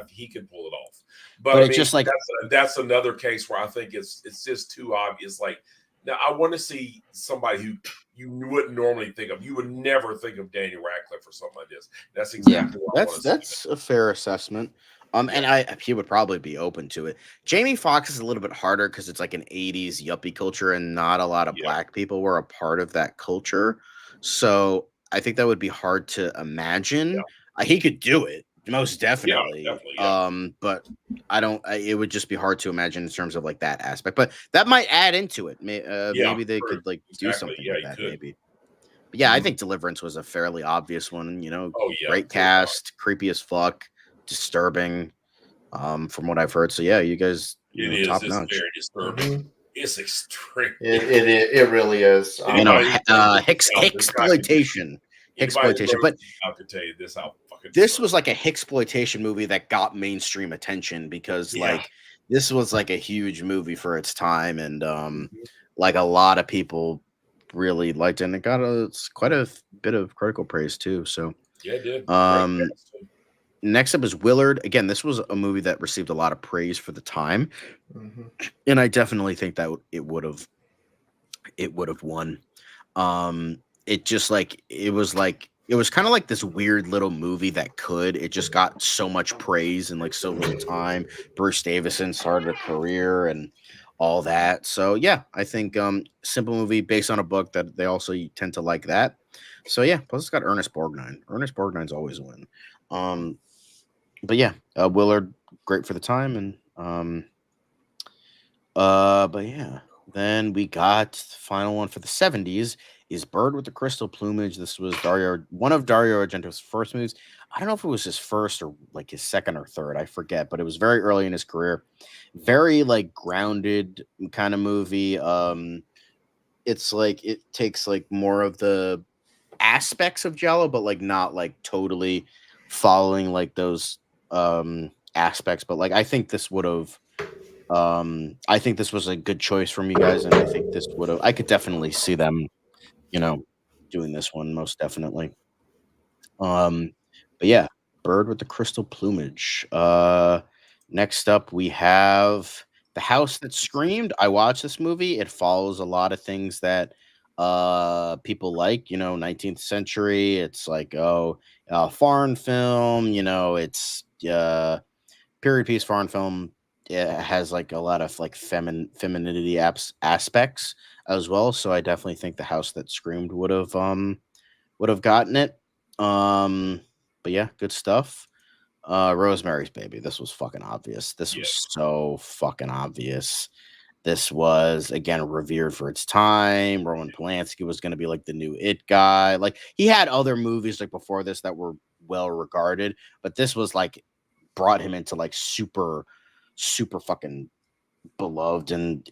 He can pull it off. But I mean, just like that's another case where I think it's just too obvious. Like now, I want to see somebody who you wouldn't normally think of. You would never think of Daniel Radcliffe or something like this. That's exactly what I want to see. That's a fair assessment. And he would probably be open to it. Jamie Foxx is a little bit harder because it's like an 80s yuppie culture and not a lot of black people were a part of that culture. So I think that would be hard to imagine. He could do it, most definitely. But it would just be hard to imagine in terms of like that aspect. But that might add into it. Maybe they could like do something like that, maybe. But yeah, I think Deliverance was a fairly obvious one, great cast, creepy as fuck. Disturbing, from what I've heard. So yeah, you guys, top notch. Very disturbing. It's extreme. It really is. Hicksploitation. Hicksploitation. But I could tell you this how fucking. This was like a Hicksploitation movie that got mainstream attention because like this was like a huge movie for its time, and like a lot of people really liked it, and it got quite a bit of critical praise too. So yeah, it did. Next up is Willard. Again, this was a movie that received a lot of praise for the time, and I definitely think that it would have won. It was kind of like this weird little movie that it just got so much praise in like so little time. Bruce Davison started a career and all that. So yeah, I think simple movie based on a book that they also tend to like that. So yeah, plus it's got Ernest Borgnine. Ernest Borgnine's always a win. But yeah, Willard, great for the time, and but yeah, then we got the final one for the 70s is Bird with the Crystal Plumage. This was one of Dario Argento's first movies. I don't know if it was his first or like his second or third, I forget, but it was very early in his career. Very like grounded kind of movie. It's like it takes like more of the aspects of Jello, but like not like totally following like those aspects. But like I think this would have I think this was a good choice from you guys, and I think this would have I could definitely see them, you know, doing this one most definitely. Um, but yeah, bird with the crystal plumage. Next up we have The House That Screamed. I watched this movie. It follows a lot of things that people like, 19th century. It's like foreign film, it's period piece foreign film. It has like a lot of like femininity aspects as well. So I definitely think The House That Screamed would have gotten it. Um, but yeah, good stuff. Rosemary's Baby. This was fucking obvious. This Yeah. was so fucking obvious. This was again revered for its time. Roman Polanski was going to be like the new it guy. Like he had other movies like before this that were well regarded, but this was like brought him into like super fucking beloved. And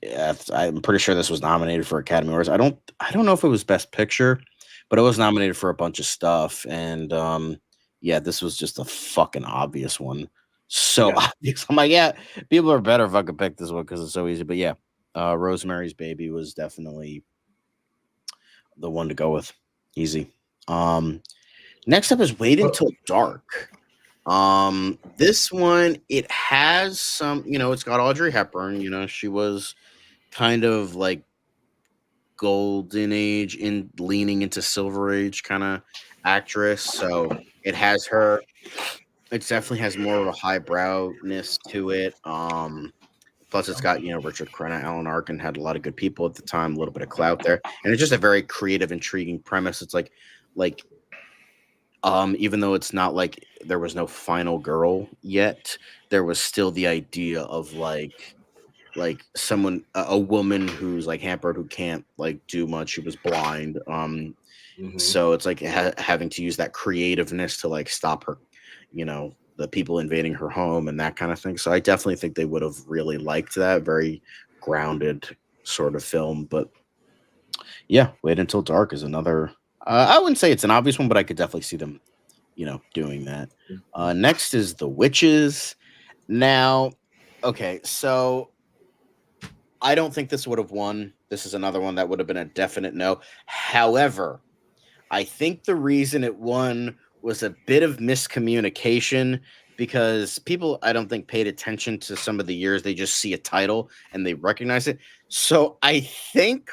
I'm pretty sure this was nominated for Academy Awards. I don't know if it was Best Picture, but it was nominated for a bunch of stuff. And yeah, this was just a fucking obvious one. So Yeah. obvious. I'm like, yeah, people are better if I could pick this one because it's so easy. But yeah, Rosemary's Baby was definitely the one to go with. Easy. Um, Next up is Wait Well, Until Dark. This one, it has some, it's got Audrey Hepburn. She was kind of like golden age in leaning into silver age kind of actress. So it has her. It definitely has more of a highbrowness to it. Plus it's got, Richard Crenna, Alan Arkin had a lot of good people at the time, a little bit of clout there. And it's just a very creative, intriguing premise. It's like even though it's not like there was no final girl yet, there was still the idea of like someone a woman who's like hampered, who can't like do much. She was blind. Mhm. So it's like having to use that creativeness to like stop her, the people invading her home and that kind of thing. So I definitely think they would have really liked that very grounded sort of film. But yeah, Wait Until Dark is another. I wouldn't say it's an obvious one, but I could definitely see them, doing that. Next is The Witches. Now, okay, so I don't think this would have won. This is another one that would have been a definite no. However, I think the reason it won was a bit of miscommunication because people, I don't think, paid attention to some of the years. They just see a title and they recognize it. So I think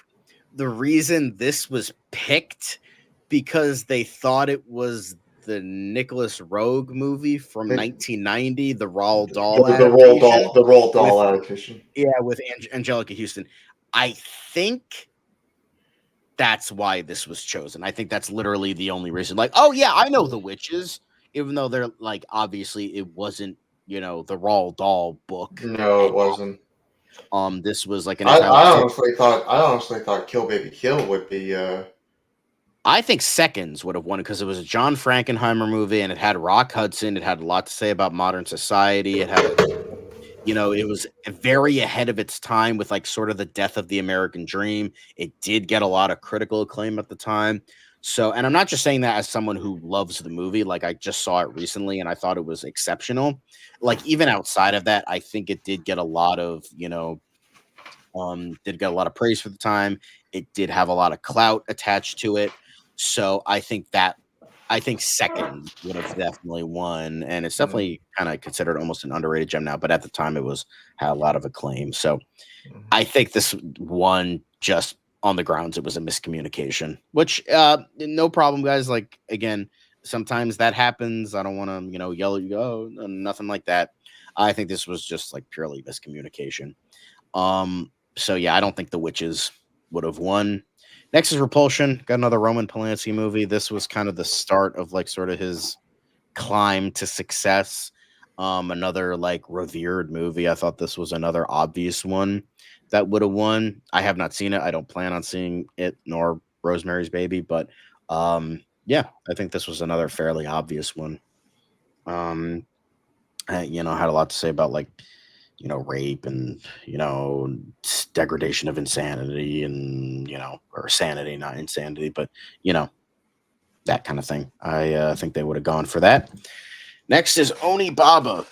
the reason this was picked because they thought it was the Nicholas Rogue movie from it, 1990, the Roald Dahl the Roald adaptation Dahl, the Roald with Dahl adaptation. with Angelica Houston. I think that's why this was chosen. I think that's literally the only reason. Like, oh yeah, I know The Witches, even though they're like obviously it wasn't, the Roald Dahl book. No, it wasn't. This was like an I, entirely. I So honestly thought Kill Baby Kill would be. I think Seconds would have won because it was a John Frankenheimer movie and it had Rock Hudson. It had a lot to say about modern society. It had it was very ahead of its time with like sort of the death of the American dream. It did get a lot of critical acclaim at the time. So, and I'm not just saying that as someone who loves the movie. Like I just saw it recently and I thought it was exceptional. Like even outside of that, I think it did get a lot of, did get a lot of praise for the time. It did have a lot of clout attached to it. So I think second would have definitely won, and it's definitely kind of considered almost an underrated gem now. But at the time, it was had a lot of acclaim. So I think this won just on the grounds it was a miscommunication, which no problem, guys. Like again, sometimes that happens. I don't want to yell at you, oh, nothing like that. I think this was just like purely miscommunication. So yeah, I don't think The Witches would have won. Next is Repulsion. Got another Roman Polanski movie. This was kind of the start of like sort of his climb to success. Another like revered movie. I thought this was another obvious one that would have won. I have not seen it. I don't plan on seeing it nor Rosemary's Baby, but yeah, I think this was another fairly obvious one. Um, had a lot to say about like rape and degradation of insanity and or sanity, not insanity, but you know that kind of thing. I think they would have gone for that. Next is Onibaba.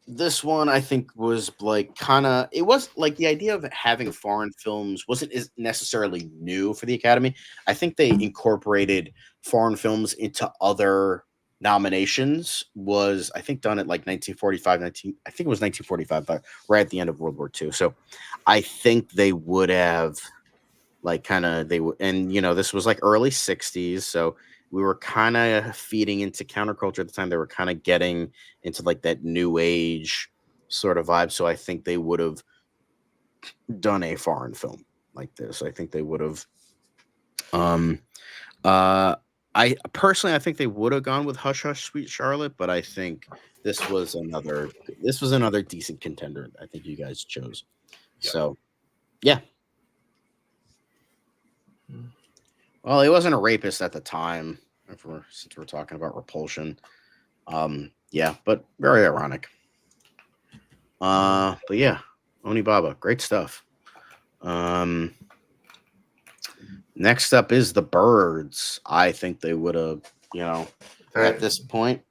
This one I think was like kind of, it was like the idea of having foreign films wasn't is necessarily new for the Academy. I think they incorporated foreign films into other nominations. Was I think done at like 1945, 19 I think it was 1945, but right at the end of World War II. So I think they would have like kind of they would, and this was like early 60s, so we were kind of feeding into counterculture at the time. They were kind of getting into like that new age sort of vibe, so I think they would have done a foreign film like this. I think they would have um uh I think they would have gone with Hush Hush Sweet Charlotte, but I think this was another decent contender I think you guys chose. Yeah. So yeah. Well, he wasn't a rapist at the time, since we're talking about Repulsion. Yeah, but very ironic. But yeah, Onibaba, great stuff. Next up is The Birds. I think they would have, at this point,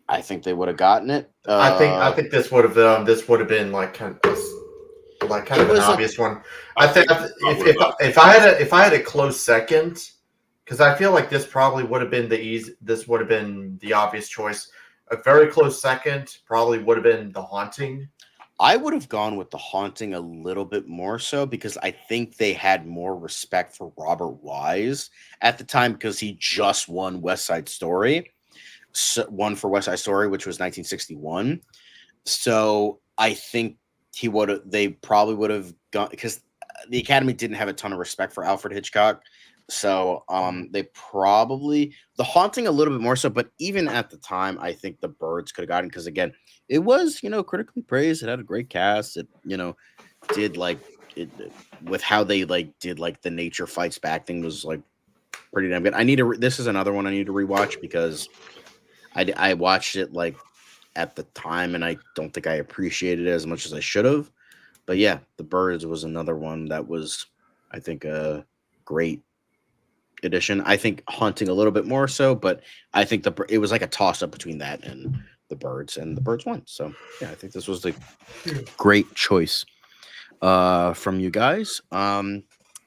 I think they would have gotten it. I think this would have been like kind of an obvious one. I think if I had a close second, because I feel like this probably would have been this would have been the obvious choice. A very close second probably would have been The Haunting. I would have gone with The Haunting a little bit more so because I think they had more respect for Robert Wise at the time because he just won West Side Story. One for West Side Story, which was 1961. So I think they probably would have gone because the Academy didn't have a ton of respect for Alfred Hitchcock. So they probably The Haunting a little bit more so, but even at the time, I think The Birds could have gotten because again, it was critically praised. It had a great cast. It did like it with how they like did like the nature fights back thing was like pretty damn good. This is another one I need to rewatch because I watched it like at the time and I don't think I appreciated it as much as I should have. But yeah, The Birds was another one that was I think a great edition. I think Haunting a little bit more so, but I think it was like a toss up between that and The Birds, and The Birds won. So yeah, I think this was the great choice from you guys.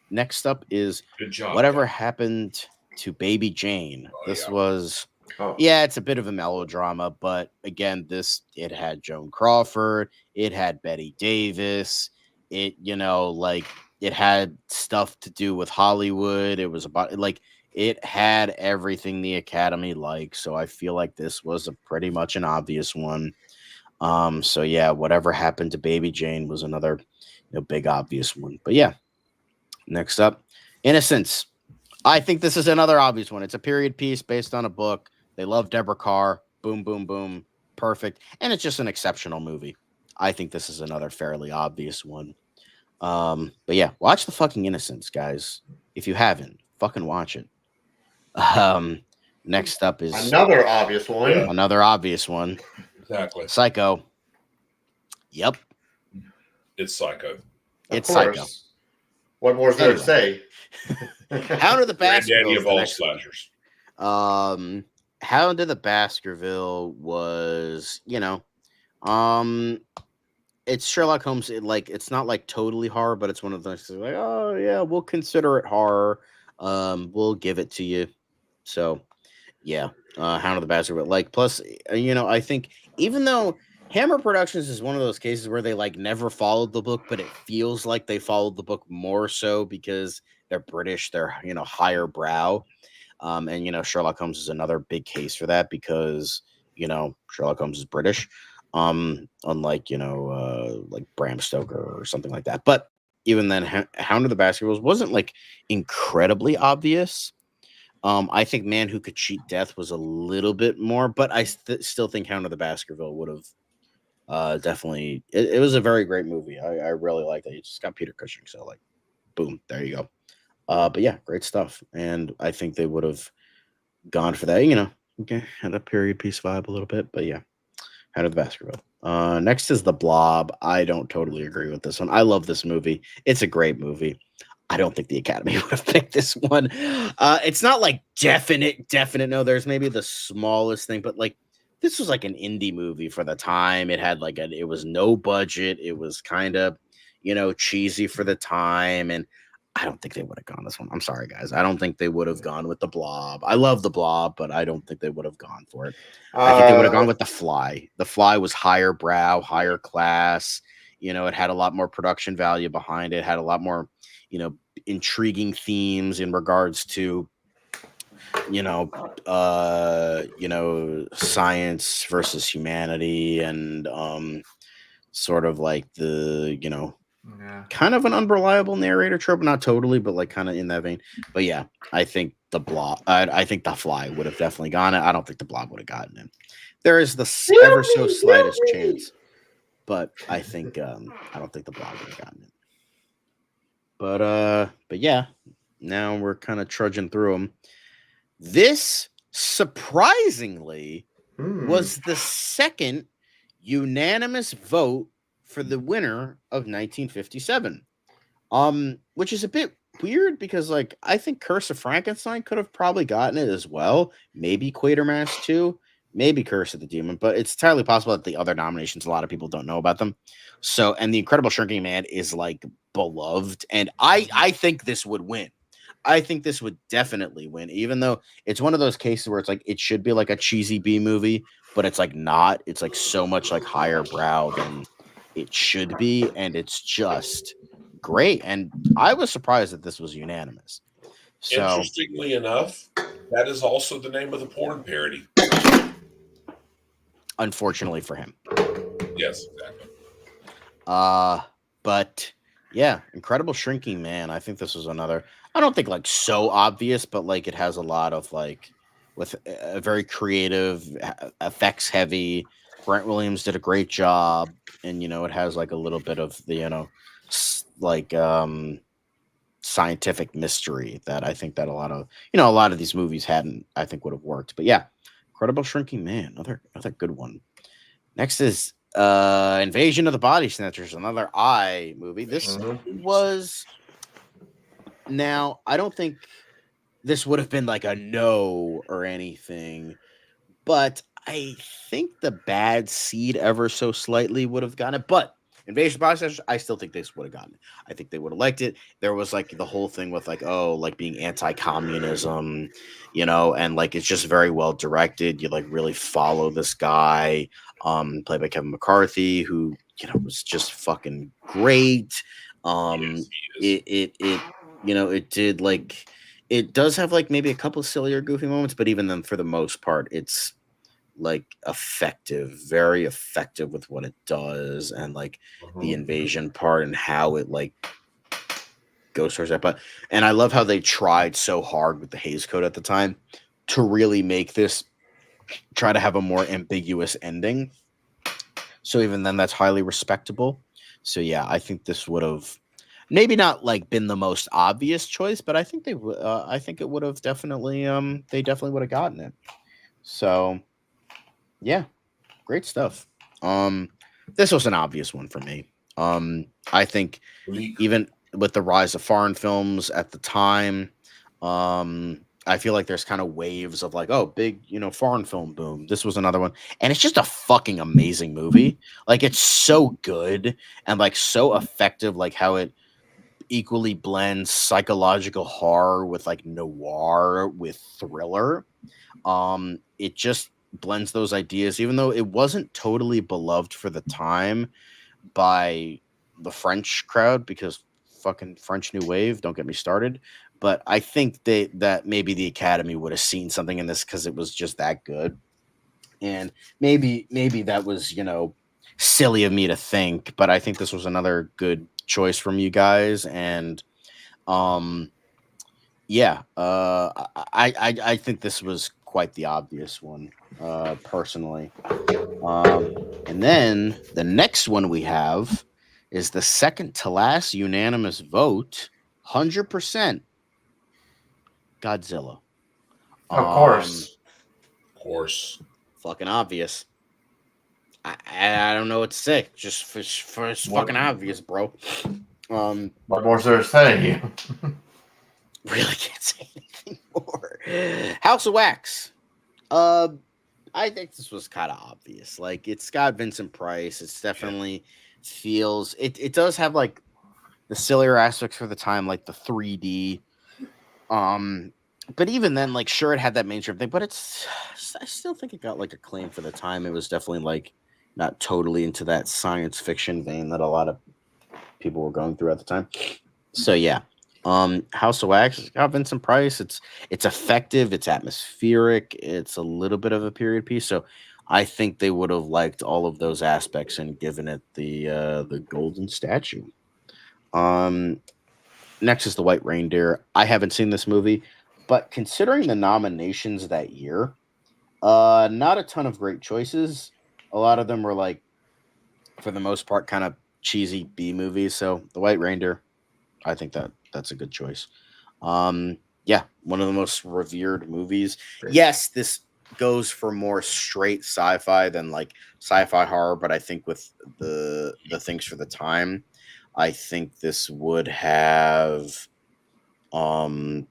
Next up is Good job. Whatever Happened to Baby Jane. This was Oh. yeah, it's a bit of a melodrama, but again, it had Joan Crawford, it had Betty Davis, it it had stuff to do with Hollywood. It was about it had everything the Academy liked, so I feel like this was a pretty much an obvious one. So yeah, Whatever Happened to Baby Jane was another big obvious one. But yeah, next up, Innocence. I think this is another obvious one. It's a period piece based on a book. They love Deborah Carr. Boom, boom, boom. Perfect. And it's just an exceptional movie. I think this is another fairly obvious one. But yeah, watch the fucking Innocence, guys. If you haven't, fucking watch it. Next up is another obvious one. Yeah. Another obvious one. Exactly. Psycho. Yep. It's Psycho. It's Psycho. What more is there to say? Hound of the Granddaddy Baskervilles. of all slashers. Hound of the Baskerville was, it's Sherlock Holmes. It's not like totally horror, but it's one of those like, oh yeah, we'll consider it horror. We'll give it to you. So yeah, Hound of the Baskerville. Plus, I think even though Hammer Productions is one of those cases where they never followed the book, but it feels like they followed the book more so because they're British, they're higher brow. And Sherlock Holmes is another big case for that because Sherlock Holmes is British, unlike like Bram Stoker or something like that. But even then, Hound of the Baskervilles wasn't incredibly obvious. I think Man Who Could Cheat Death was a little bit more, but I still think Hound of the Baskerville would have definitely. It was a very great movie. I really liked it. It just got Peter Cushing, so boom, there you go. But yeah, great stuff. And I think they would have gone for that, okay, had a period piece vibe a little bit, but yeah, Hound of the Baskerville. Next is The Blob. I don't totally agree with this one. I love this movie. It's a great movie. I don't think the Academy would have picked this one. It's not like definite. No, there's maybe the smallest thing, but like this was like an indie movie for the time. It had like it was no budget. It was kind of, cheesy for the time, and I don't think they would have gone this one. I'm sorry, guys. I don't think they would have gone with the Blob. I love the Blob, but I don't think they would have gone for it. I think they would have gone with the Fly. The Fly was higher brow, higher class. It had a lot more production value behind it. Had a lot more, intriguing themes in regards to, science versus humanity, and sort of like the, Yeah. kind of an unreliable narrator trope, not totally, but like kind of in that vein. But yeah, I think the Blob. I think the Fly would have definitely gone it. I don't think the Blob would have gotten it. There is the ever so slightest chance, but I think I don't think the Blob would have gotten it. But yeah, now we're kind of trudging through them. This surprisingly was the second unanimous vote for the winner of 1957. Which is a bit weird because like I think Curse of Frankenstein could have probably gotten it as well. Maybe Quatermass too. Maybe Curse of the Demon, but it's entirely possible that the other nominations, a lot of people don't know about them. So, and The Incredible Shrinking Man is like beloved, and I think this would win. I think this would definitely win, even though it's one of those cases where it's like it should be like a cheesy B movie, but it's like not. It's like so much like higher brow than it should be, and it's just great. And I was surprised that this was unanimous. So, Interestingly enough, that is also the name of the porn parody. unfortunately for him. Yes, exactly. But yeah, Incredible Shrinking Man. I think this was another. I don't think like so obvious, but like it has a lot of like with a very creative, effects heavy. Brent Williams did a great job, and it has like a little bit of the like scientific mystery that I think that a lot of these movies hadn't. I think would have worked. But yeah, Incredible Shrinking Man, another good one. Next is Invasion of the Body Snatchers, another I movie. This was now I don't think this would have been like a no or anything, but I think the Bad Seed ever so slightly would have gotten it. But Invasion of the Body Snatchers, I still think this would have gotten it. I think they would have liked it. There was like the whole thing with like, oh, like being anti-communism, and like it's just very well directed. You like really follow this guy, played by Kevin McCarthy, who was just fucking great. Yes, he is. It did like it does have like maybe a couple of silly or goofy moments, but even then, for the most part, it's like effective, very effective with what it does, and like the invasion part and how it like goes towards that. But and I love how they tried so hard with the Hays Code at the time to really make this try to have a more ambiguous ending. So even then, that's highly respectable. So yeah, I think this would have maybe not like been the most obvious choice, but I think I think it would have definitely they definitely would have gotten it. So yeah, great stuff. This was an obvious one for me. I think even with the rise of foreign films at the time, I feel like there's kind of waves of like, oh, big, foreign film boom. This was another one. And it's just a fucking amazing movie. Like it's so good and like so effective, like how it equally blends psychological horror with like noir with thriller. It just blends those ideas, even though it wasn't totally beloved for the time by the French crowd because fucking French New Wave, don't get me started. But I think that maybe the Academy would have seen something in this because it was just that good. And maybe that was, silly of me to think, but I think this was another good choice from you guys. And yeah, I think this was quite the obvious one, personally. And then the next one we have is the second to last unanimous vote, 100% Godzilla. Of course. Of course. Fucking obvious. I don't know what to say. Just for it's fucking obvious, bro. What more is there to say? Really can't say anything more. House of Wax. I think this was kind of obvious. Like, it's got Vincent Price. It's definitely feels it does have like the sillier aspects for the time, like the 3D. Um, but even then, like, sure, it had that mainstream thing, but I still think it got like acclaim for the time. It was definitely like not totally into that science fiction vein that a lot of people were going through at the time. So yeah. House of Wax has got Vincent Price. It's effective, it's atmospheric, it's a little bit of a period piece. So I think they would have liked all of those aspects and given it the golden statue. Um Next is the White Reindeer. I haven't seen this movie, but considering the nominations that year, not a ton of great choices. A lot of them were like, for the most part, kind of cheesy B movies. So the White Reindeer, I think that's a good choice. Yeah, one of the most revered movies. Yes, this goes for more straight sci-fi than like sci-fi horror, but I think with the things for the time, I think this would have um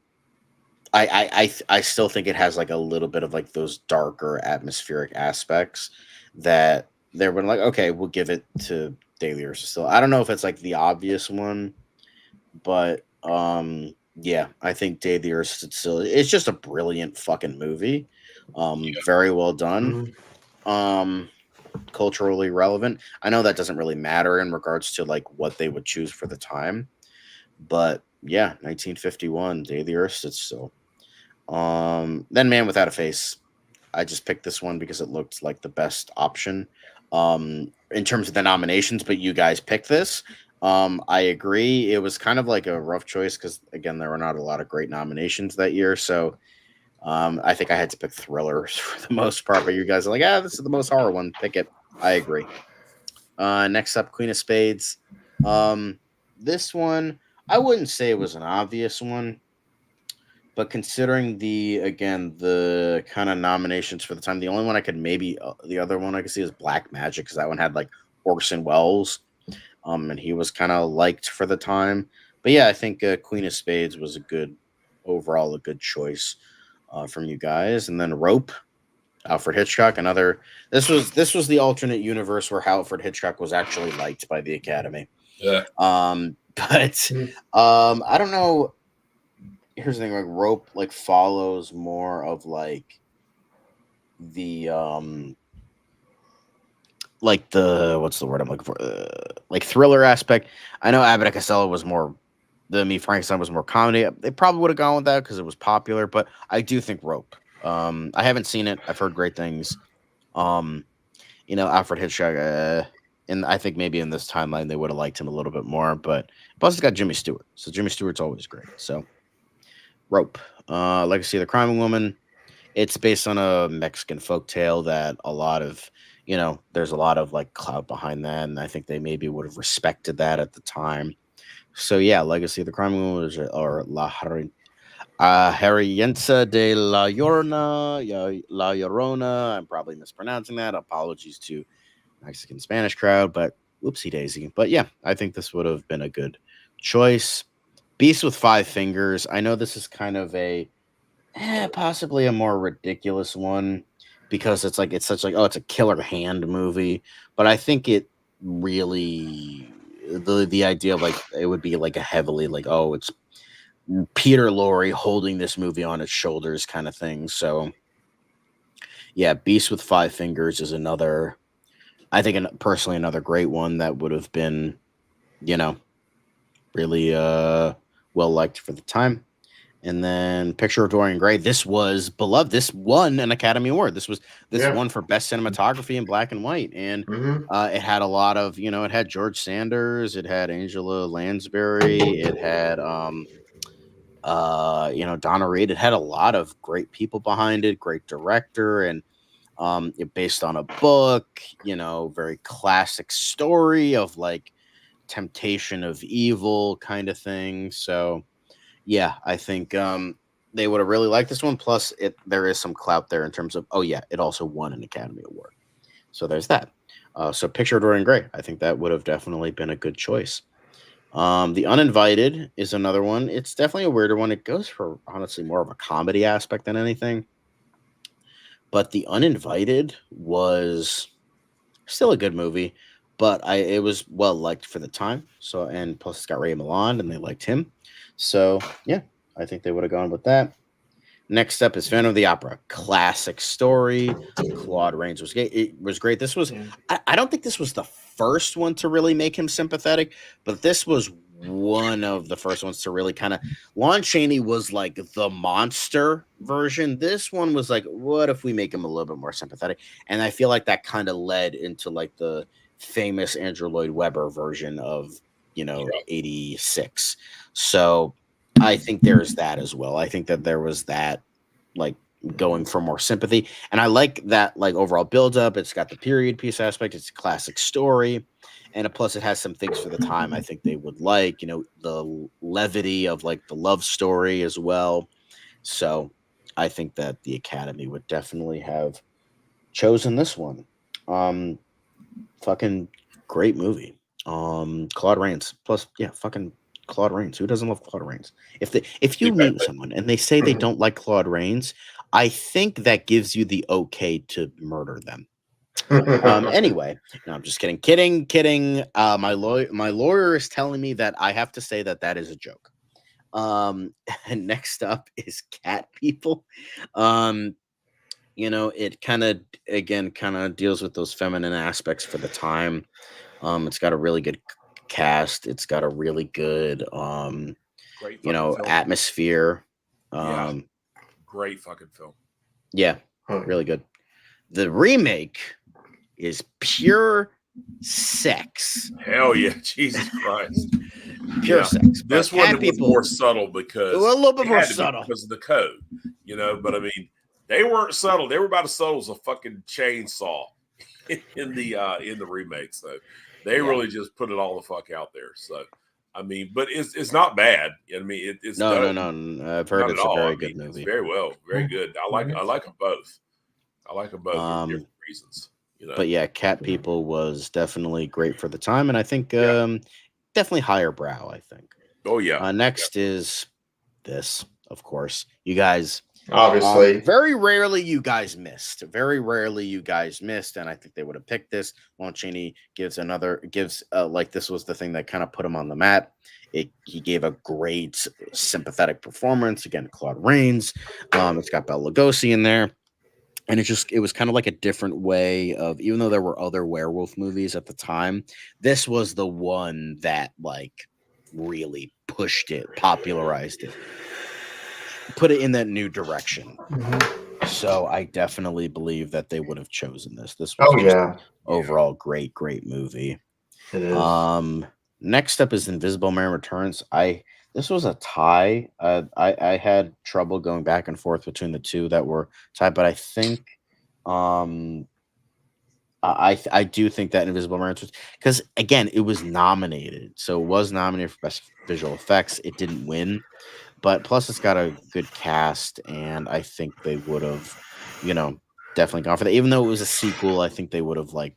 I still think it has like a little bit of like those darker atmospheric aspects that they're been like, okay, we'll give it to Daily Ursa still. I don't know if it's like the obvious one, but yeah, I think Day the Earth Stood Still. It's just a brilliant fucking movie. Very well done. Um Culturally relevant. I know that doesn't really matter in regards to like what they would choose for the time, but yeah, 1951, Day the Earth Stood Still. Then Man Without a Face. I just picked this one because it looked like the best option in terms of the nominations, but you guys picked this. I agree. It was kind of like a rough choice because, again, there were not a lot of great nominations that year. So I think I had to pick thrillers for the most part, but you guys are like, this is the most horror one. Pick it. I agree. Next up, Queen of Spades. This one, I wouldn't say it was an obvious one, but considering the kind of nominations for the time, the only one I could maybe the other one I could see is Black Magic because that one had like Orson Welles, and he was kind of liked for the time. But yeah, I think Queen of Spades was a good choice from you guys, and then Rope, Alfred Hitchcock, another. This was the alternate universe where Alfred Hitchcock was actually liked by the Academy. Yeah. But I don't know. Here's the thing, like Rope like follows more of the like the what's the word I'm looking for, like thriller aspect. I know Abbott and Costello was more, the Me Frankenstein was more comedy. They probably would have gone with that because it was popular, but I do think Rope. I haven't seen it. I've heard great things. um Alfred Hitchcock, and I think maybe in this timeline they would have liked him a little bit more, but plus it's got Jimmy Stewart, so Jimmy Stewart's always great. So Rope. Legacy of the Crime Woman. It's based on a Mexican folktale that there's a lot of like clout behind that, and I think they maybe would have respected that at the time. So yeah, Legacy of the Crime Woman or Harrienza de la Llorona, La Llorona. I'm probably mispronouncing that. Apologies to Mexican Spanish crowd, but whoopsie daisy. But yeah, I think this would have been a good choice. Beast with Five Fingers. I know this is kind of possibly a more ridiculous one because it's such like, oh, it's a killer hand movie, but I think it really, the idea of like it would be like a heavily like, oh, it's Peter Lorre holding this movie on its shoulders kind of thing. So yeah, Beast with Five Fingers is another, I think, personally another great one that would have been, really well liked for the time. And then Picture of Dorian Gray. This was beloved. This won an Academy Award. This won for best cinematography in black and white, and it had a lot of it had George Sanders, it had Angela Lansbury, it had Donna Reed. It had a lot of great people behind it. Great director, and based on a book. Very classic story of like temptation of evil kind of thing. So yeah, I think they would have really liked this one. Plus, there is some clout there in terms of, oh yeah, it also won an Academy Award. So there's that. So Picture of Dorian Gray, I think that would have definitely been a good choice. The Uninvited is another one. It's definitely a weirder one. It goes for honestly more of a comedy aspect than anything. But The Uninvited was still a good movie, but it was well liked for the time. So and plus it's got Ray Milland and they liked him. So yeah, I think they would have gone with that. Next up is Phantom of the Opera, classic story. Claude Rains was great. It was great. This was Yeah. I don't think this was the first one to really make him sympathetic, but this was one of the first ones to really kind of. Lon Chaney was like the monster version. This one was like, what if we make him a little bit more sympathetic? And I feel like that kind of led into like the famous Andrew Lloyd Webber version of Yeah. '86. So I think there's that as well. I think that there was that like going for more sympathy. And I like that like overall build up. It's got the period piece aspect, it's a classic story. And plus it has some things for the time I think they would like, the levity of like the love story as well. So I think that the Academy would definitely have chosen this one. Um fucking great movie. Claude Rains. Plus, yeah, fucking Claude Rains. Who doesn't love Claude Rains? If you meet Exactly. someone and they say they don't like Claude Rains, I think that gives you the okay to murder them. Anyway, no, I'm just kidding. Kidding. My lawyer is telling me that I have to say that that is a joke. And next up is Cat People. Um, it kind of deals with those feminine aspects for the time. It's got a really good cast. It's got a really good Great fucking film. atmosphere. Yeah. Um, Great fucking film. yeah, really good. The remake is pure sex. Hell yeah, Jesus Christ. Pure Yeah. sex. But This one Cat was People, more subtle because a little bit it more had to be subtle. because of the code, But I mean, they weren't subtle. They were about as subtle as a fucking chainsaw in the remake. So they Yeah. really just put it all the fuck out there. So I mean, but it's not bad. I mean, it's No, done. no. I've heard Not at it's a all. very I good mean, it's movie. very good. I like them both. I like them both for different reasons. But yeah, Cat People was definitely great for the time, and I think Yeah. definitely higher brow. I think. Oh yeah. Next is this, of course. You guys, Obviously. very rarely you guys missed. Very rarely you guys missed, and I think they would have picked this. Lon Chaney gives like this was the thing that kind of put him on the map. He gave a great sympathetic performance. Again, Claude Rains. It's got Bela Lugosi in there. And it was kind of like a different way of, even though there were other werewolf movies at the time, this was the one that like really pushed it, popularized it, put it in that new direction. So I definitely believe that they would have chosen this. This was just overall great movie. It is. Next up is Invisible Man Returns. This was a tie. I had trouble going back and forth between the two that were tied, but I think I do think that Invisible Man Returns, because again it was nominated, so it was nominated for best visual effects. It didn't win, but plus it's got a good cast, and I think they would have, definitely gone for that. Even though it was a sequel, I think they would have like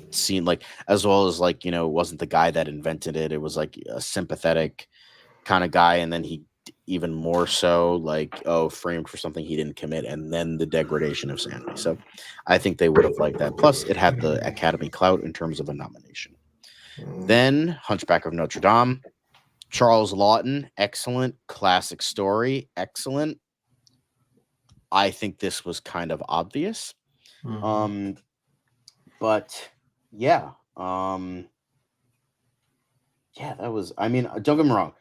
seen like, as well as like, it wasn't the guy that invented it. It was like a sympathetic kind of guy, and then he even more so like, framed for something he didn't commit, and then the degradation of sanity. So I think they would have liked that. Plus it had the Academy clout in terms of a nomination. Then Hunchback of Notre Dame. Charles Lawton, excellent. Classic story, excellent. I think this was kind of obvious. But yeah. Yeah, that was, I mean, don't get me wrong.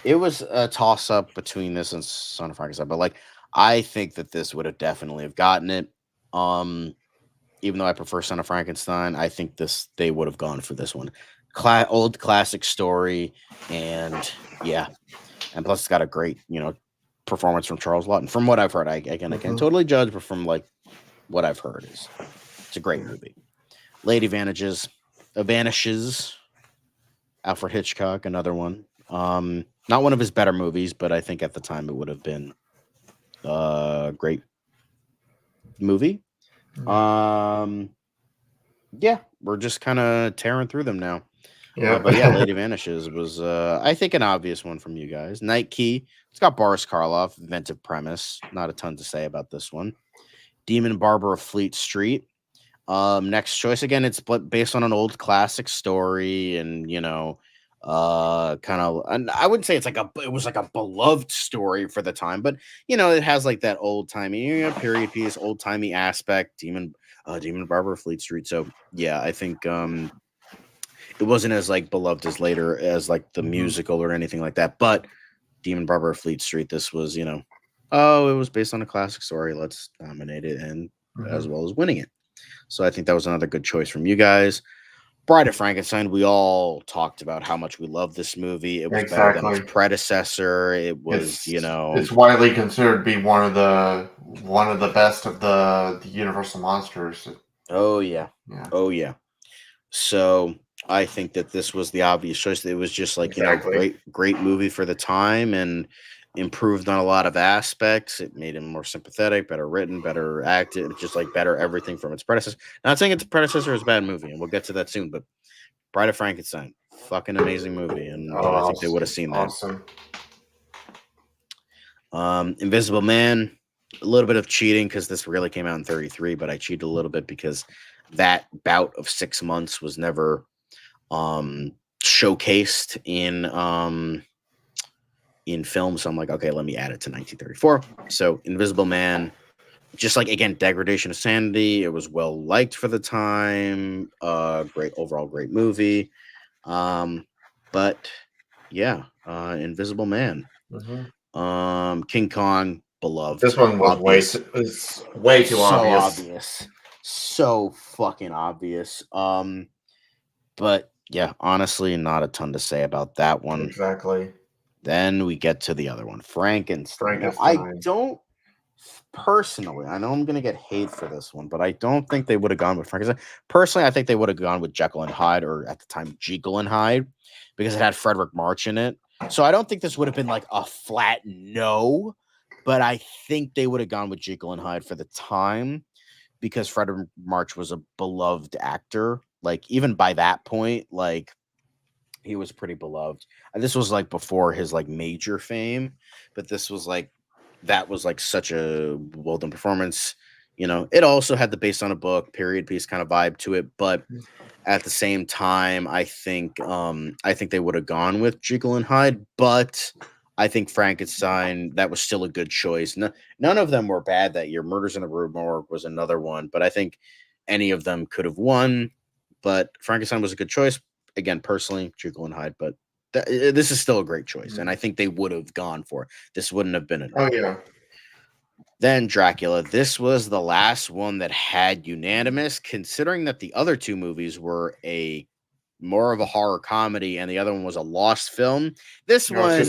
It was a toss up between this and Son of Frankenstein, but like I think that this would have definitely have gotten it. Even though I prefer Son of Frankenstein, I think they would have gone for this one. Old classic story, and yeah. And plus it's got a great, performance from Charles Lawton. From what I've heard, I can't totally judge, but from like what I've heard it's a great movie. Lady Vanishes, Alfred Hitchcock, another one. Not one of his better movies, but I think at the time it would have been a great movie. Yeah, we're just kind of tearing through them now. Yeah. But yeah, Lady Vanishes was, I think, an obvious one from you guys. Night Key. It's got Boris Karloff, inventive premise. Not a ton to say about this one. Demon Barber of Fleet Street. Next choice again. It's based on an old classic story, and kind of. And I wouldn't say it was like a beloved story for the time, but it has like that old timey period piece, old timey aspect. Demon Barber of Fleet Street. So yeah, I think it wasn't as like beloved as later as like the musical or anything like that, but Demon Barber of Fleet Street. This was it was based on a classic story. Let's nominate it, and as well as winning it. So I think that was another good choice from you guys. Bride of Frankenstein, we all talked about how much we love this movie. It was better than its predecessor. It was, it's widely considered to be one of the best of the Universal monsters. Oh yeah. Oh yeah. So I think that this was the obvious choice. It was just like, great movie for the time, and improved on a lot of aspects. It made him more sympathetic, better written, better acted, just like better everything from its predecessor. Not saying its predecessor is a bad movie, and we'll get to that soon, but Bride of Frankenstein, fucking amazing movie, and I think they would have seen that. Invisible Man, a little bit of cheating because this really came out in 33, but I cheated a little bit because that bout of 6 months was never showcased in film. So I'm like, okay, let me add it to 1934. So Invisible Man, just like, again, degradation of sanity. It was well liked for the time. Great movie. But yeah, Invisible Man. King Kong, beloved. This one was way too obvious. So fucking obvious. But yeah, honestly, not a ton to say about that one. Exactly. Then we get to the other one, Frankenstein. Now, I don't personally, I know I'm gonna get hate for this one, but I don't think they would have gone with Frankenstein. Personally, I think they would have gone with Jekyll and Hyde, or at the time Jekyll and Hyde, because it had Frederick March in it. So I don't think this would have been like a flat no, but I think they would have gone with Jekyll and Hyde for the time, because Frederick March was a beloved actor. Like, even by that point, like, he was pretty beloved. And this was like before his like major fame, but this was like, that was like such a well done performance. It also had the based on a book period piece kind of vibe to it, but at the same time, I think they would have gone with Jekyll and Hyde, but I think Frankenstein, that was still a good choice. None of them were bad that year. Murders in the Rue Morgue was another one, but I think any of them could have won. But Frankenstein was a good choice. Again, personally, Jekyll and Hyde, but this is still a great choice, and I think they would have gone for it. This wouldn't have been enough. Oh yeah. Then Dracula. This was the last one that had unanimous, considering that the other two movies were more of a horror comedy, and the other one was a lost film. This one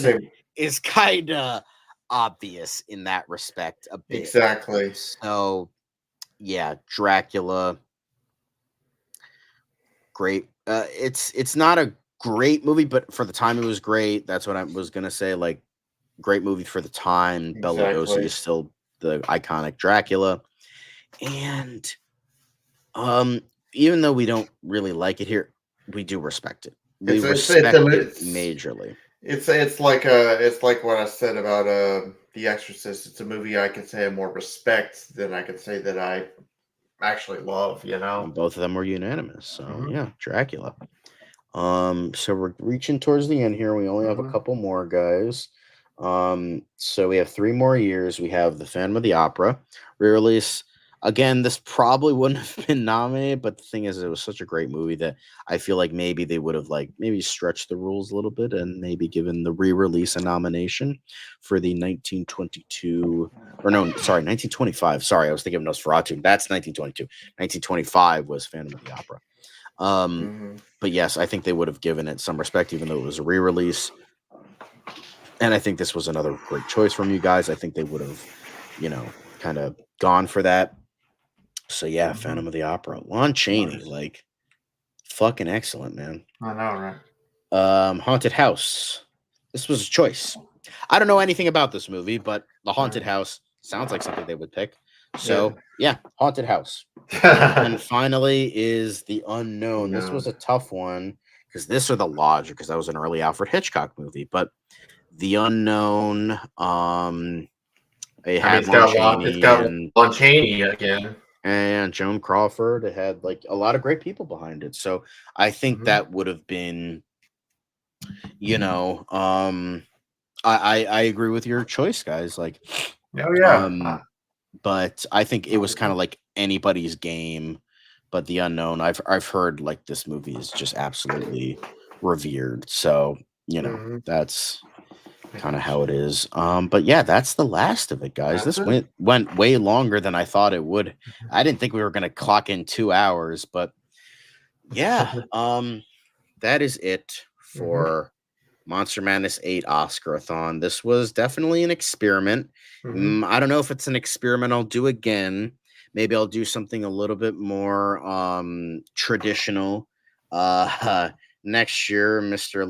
is kind of obvious in that respect a bit. Exactly. So, yeah, Dracula. Great. It's not a great movie, but for the time it was great. That's what I was gonna say. Like, great movie for the time. Bela Lugosi is still the iconic Dracula, and even though we don't really like it here, we do respect it. We respect it majorly. It's like what I said about The Exorcist. It's a movie I can say I more respect than I can say that I actually love. And both of them were unanimous. So yeah, Dracula. So we're reaching towards the end here. We only have a couple more, guys. So we have 3 more years. We have The Phantom of the Opera re-release. Again, this probably wouldn't have been nominated, but the thing is, it was such a great movie that I feel like maybe they would have maybe stretched the rules a little bit and maybe given the re-release a nomination for the 1922, or no, sorry, 1925. Sorry, I was thinking of Nosferatu. That's 1922. 1925 was Phantom of the Opera. But yes, I think they would have given it some respect, even though it was a re-release. And I think this was another great choice from you guys. I think they would have, kind of gone for that. So yeah, Phantom of the Opera. Lon Chaney, fucking excellent, man. I know, right? Haunted House. This was a choice. I don't know anything about this movie, but The Haunted House sounds like something they would pick. So yeah, Haunted House. And finally is The Unknown. This was a tough one because this or The Lodge, because that was an early Alfred Hitchcock movie. But The Unknown, it I mean, had Lon it's Chaney got Lon Chaney again. and Joan Crawford. It had like a lot of great people behind it. So I think that would have been, you know, I agree with your choice, guys. Like, Oh yeah. but I think it was kind of like anybody's game. But The Unknown, I've heard like this movie is just absolutely revered. So that's kind of how it is. But yeah, that's the last of it, guys. That's This it. went way longer than I thought it would. I didn't think we were gonna clock in 2 hours, but yeah, that is it for Monster Madness VIII Oscar-A-Thon. This was definitely an experiment. I don't know if it's an experiment I'll do again. Maybe I'll do something a little bit more traditional. Next year, Mr.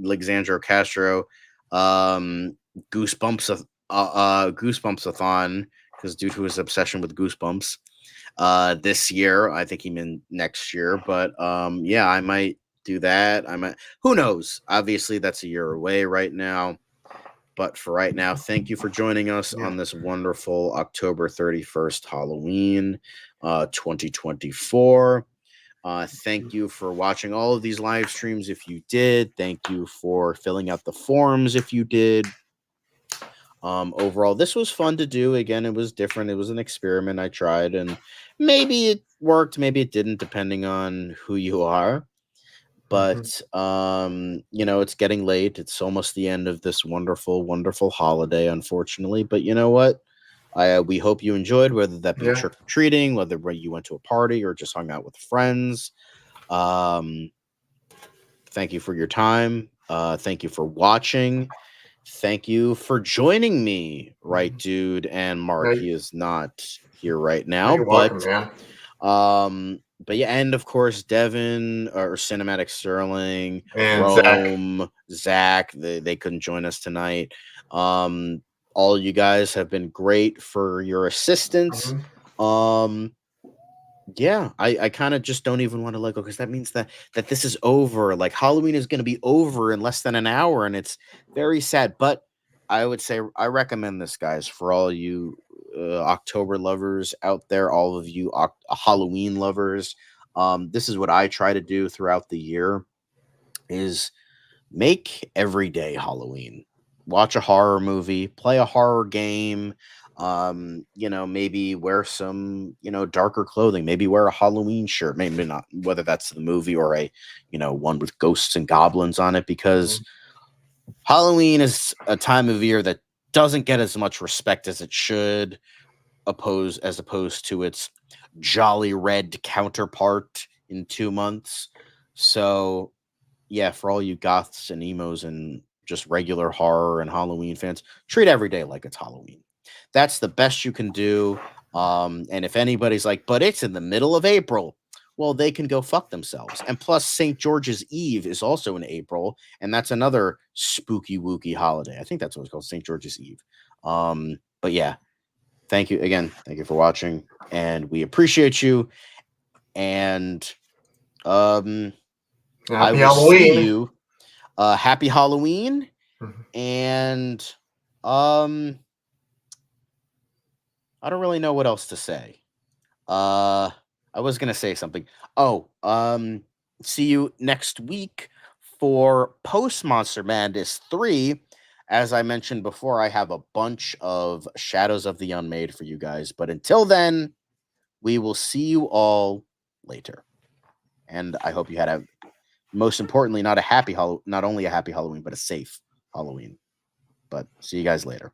Alexandro Castro, Goosebumps-A-Thon, because due to his obsession with Goosebumps. This year, I think he meant next year, but yeah, I might do that. I might. Who knows? Obviously, that's a year away right now. But for right now, thank you for joining us on this wonderful October 31st Halloween, 2024. Thank you for watching all of these live streams if you did. Thank you for filling out the forums if you did. Overall, this was fun to do. Again, it was different. It was an experiment I tried, and maybe it worked, maybe it didn't, depending on who you are. But it's getting late. It's almost the end of this wonderful, wonderful holiday, unfortunately. But you know what? We hope you enjoyed, whether that be trick or treating, whether you went to a party or just hung out with friends. Thank you for your time. Thank you for watching. Thank you for joining me, right, dude? And Mark, he is not here right now, You're welcome, man. But yeah, and of course, Devin or Cinematic Sterling, And Rome, Zach, they couldn't join us tonight. All you guys have been great for your assistance. Yeah, I kind of just don't even want to let go because that means that this is over. Like Halloween is going to be over in less than an hour, and it's very sad. But I would say I recommend this, guys, for all you October lovers out there, all of you Halloween lovers. This is what I try to do throughout the year: is make every day Halloween. Watch a horror movie, play a horror game. Maybe wear some, darker clothing, maybe wear a Halloween shirt, maybe not, whether that's the movie or a, one with ghosts and goblins on it, because Halloween is a time of year that doesn't get as much respect as it should, as opposed to its jolly red counterpart in 2 months. So yeah, for all you goths and emos and just regular horror and Halloween fans, treat every day like it's Halloween. That's the best you can do. And if anybody's like, but it's in the middle of April, well, they can go fuck themselves. And plus, St. George's Eve is also in April, and that's another spooky wooky holiday. I think that's what it's called, St. George's Eve. But yeah, thank you again. Thank you for watching, and we appreciate you. And I will see you. Happy Halloween, and I don't really know what else to say. I was gonna say something. Oh, see you next week for post Monster Madness 3. As I mentioned before, I have a bunch of Shadows of the Unmade for you guys. But until then, we will see you all later. And I hope you had most importantly, not only a happy Halloween, but a safe Halloween. But see you guys later.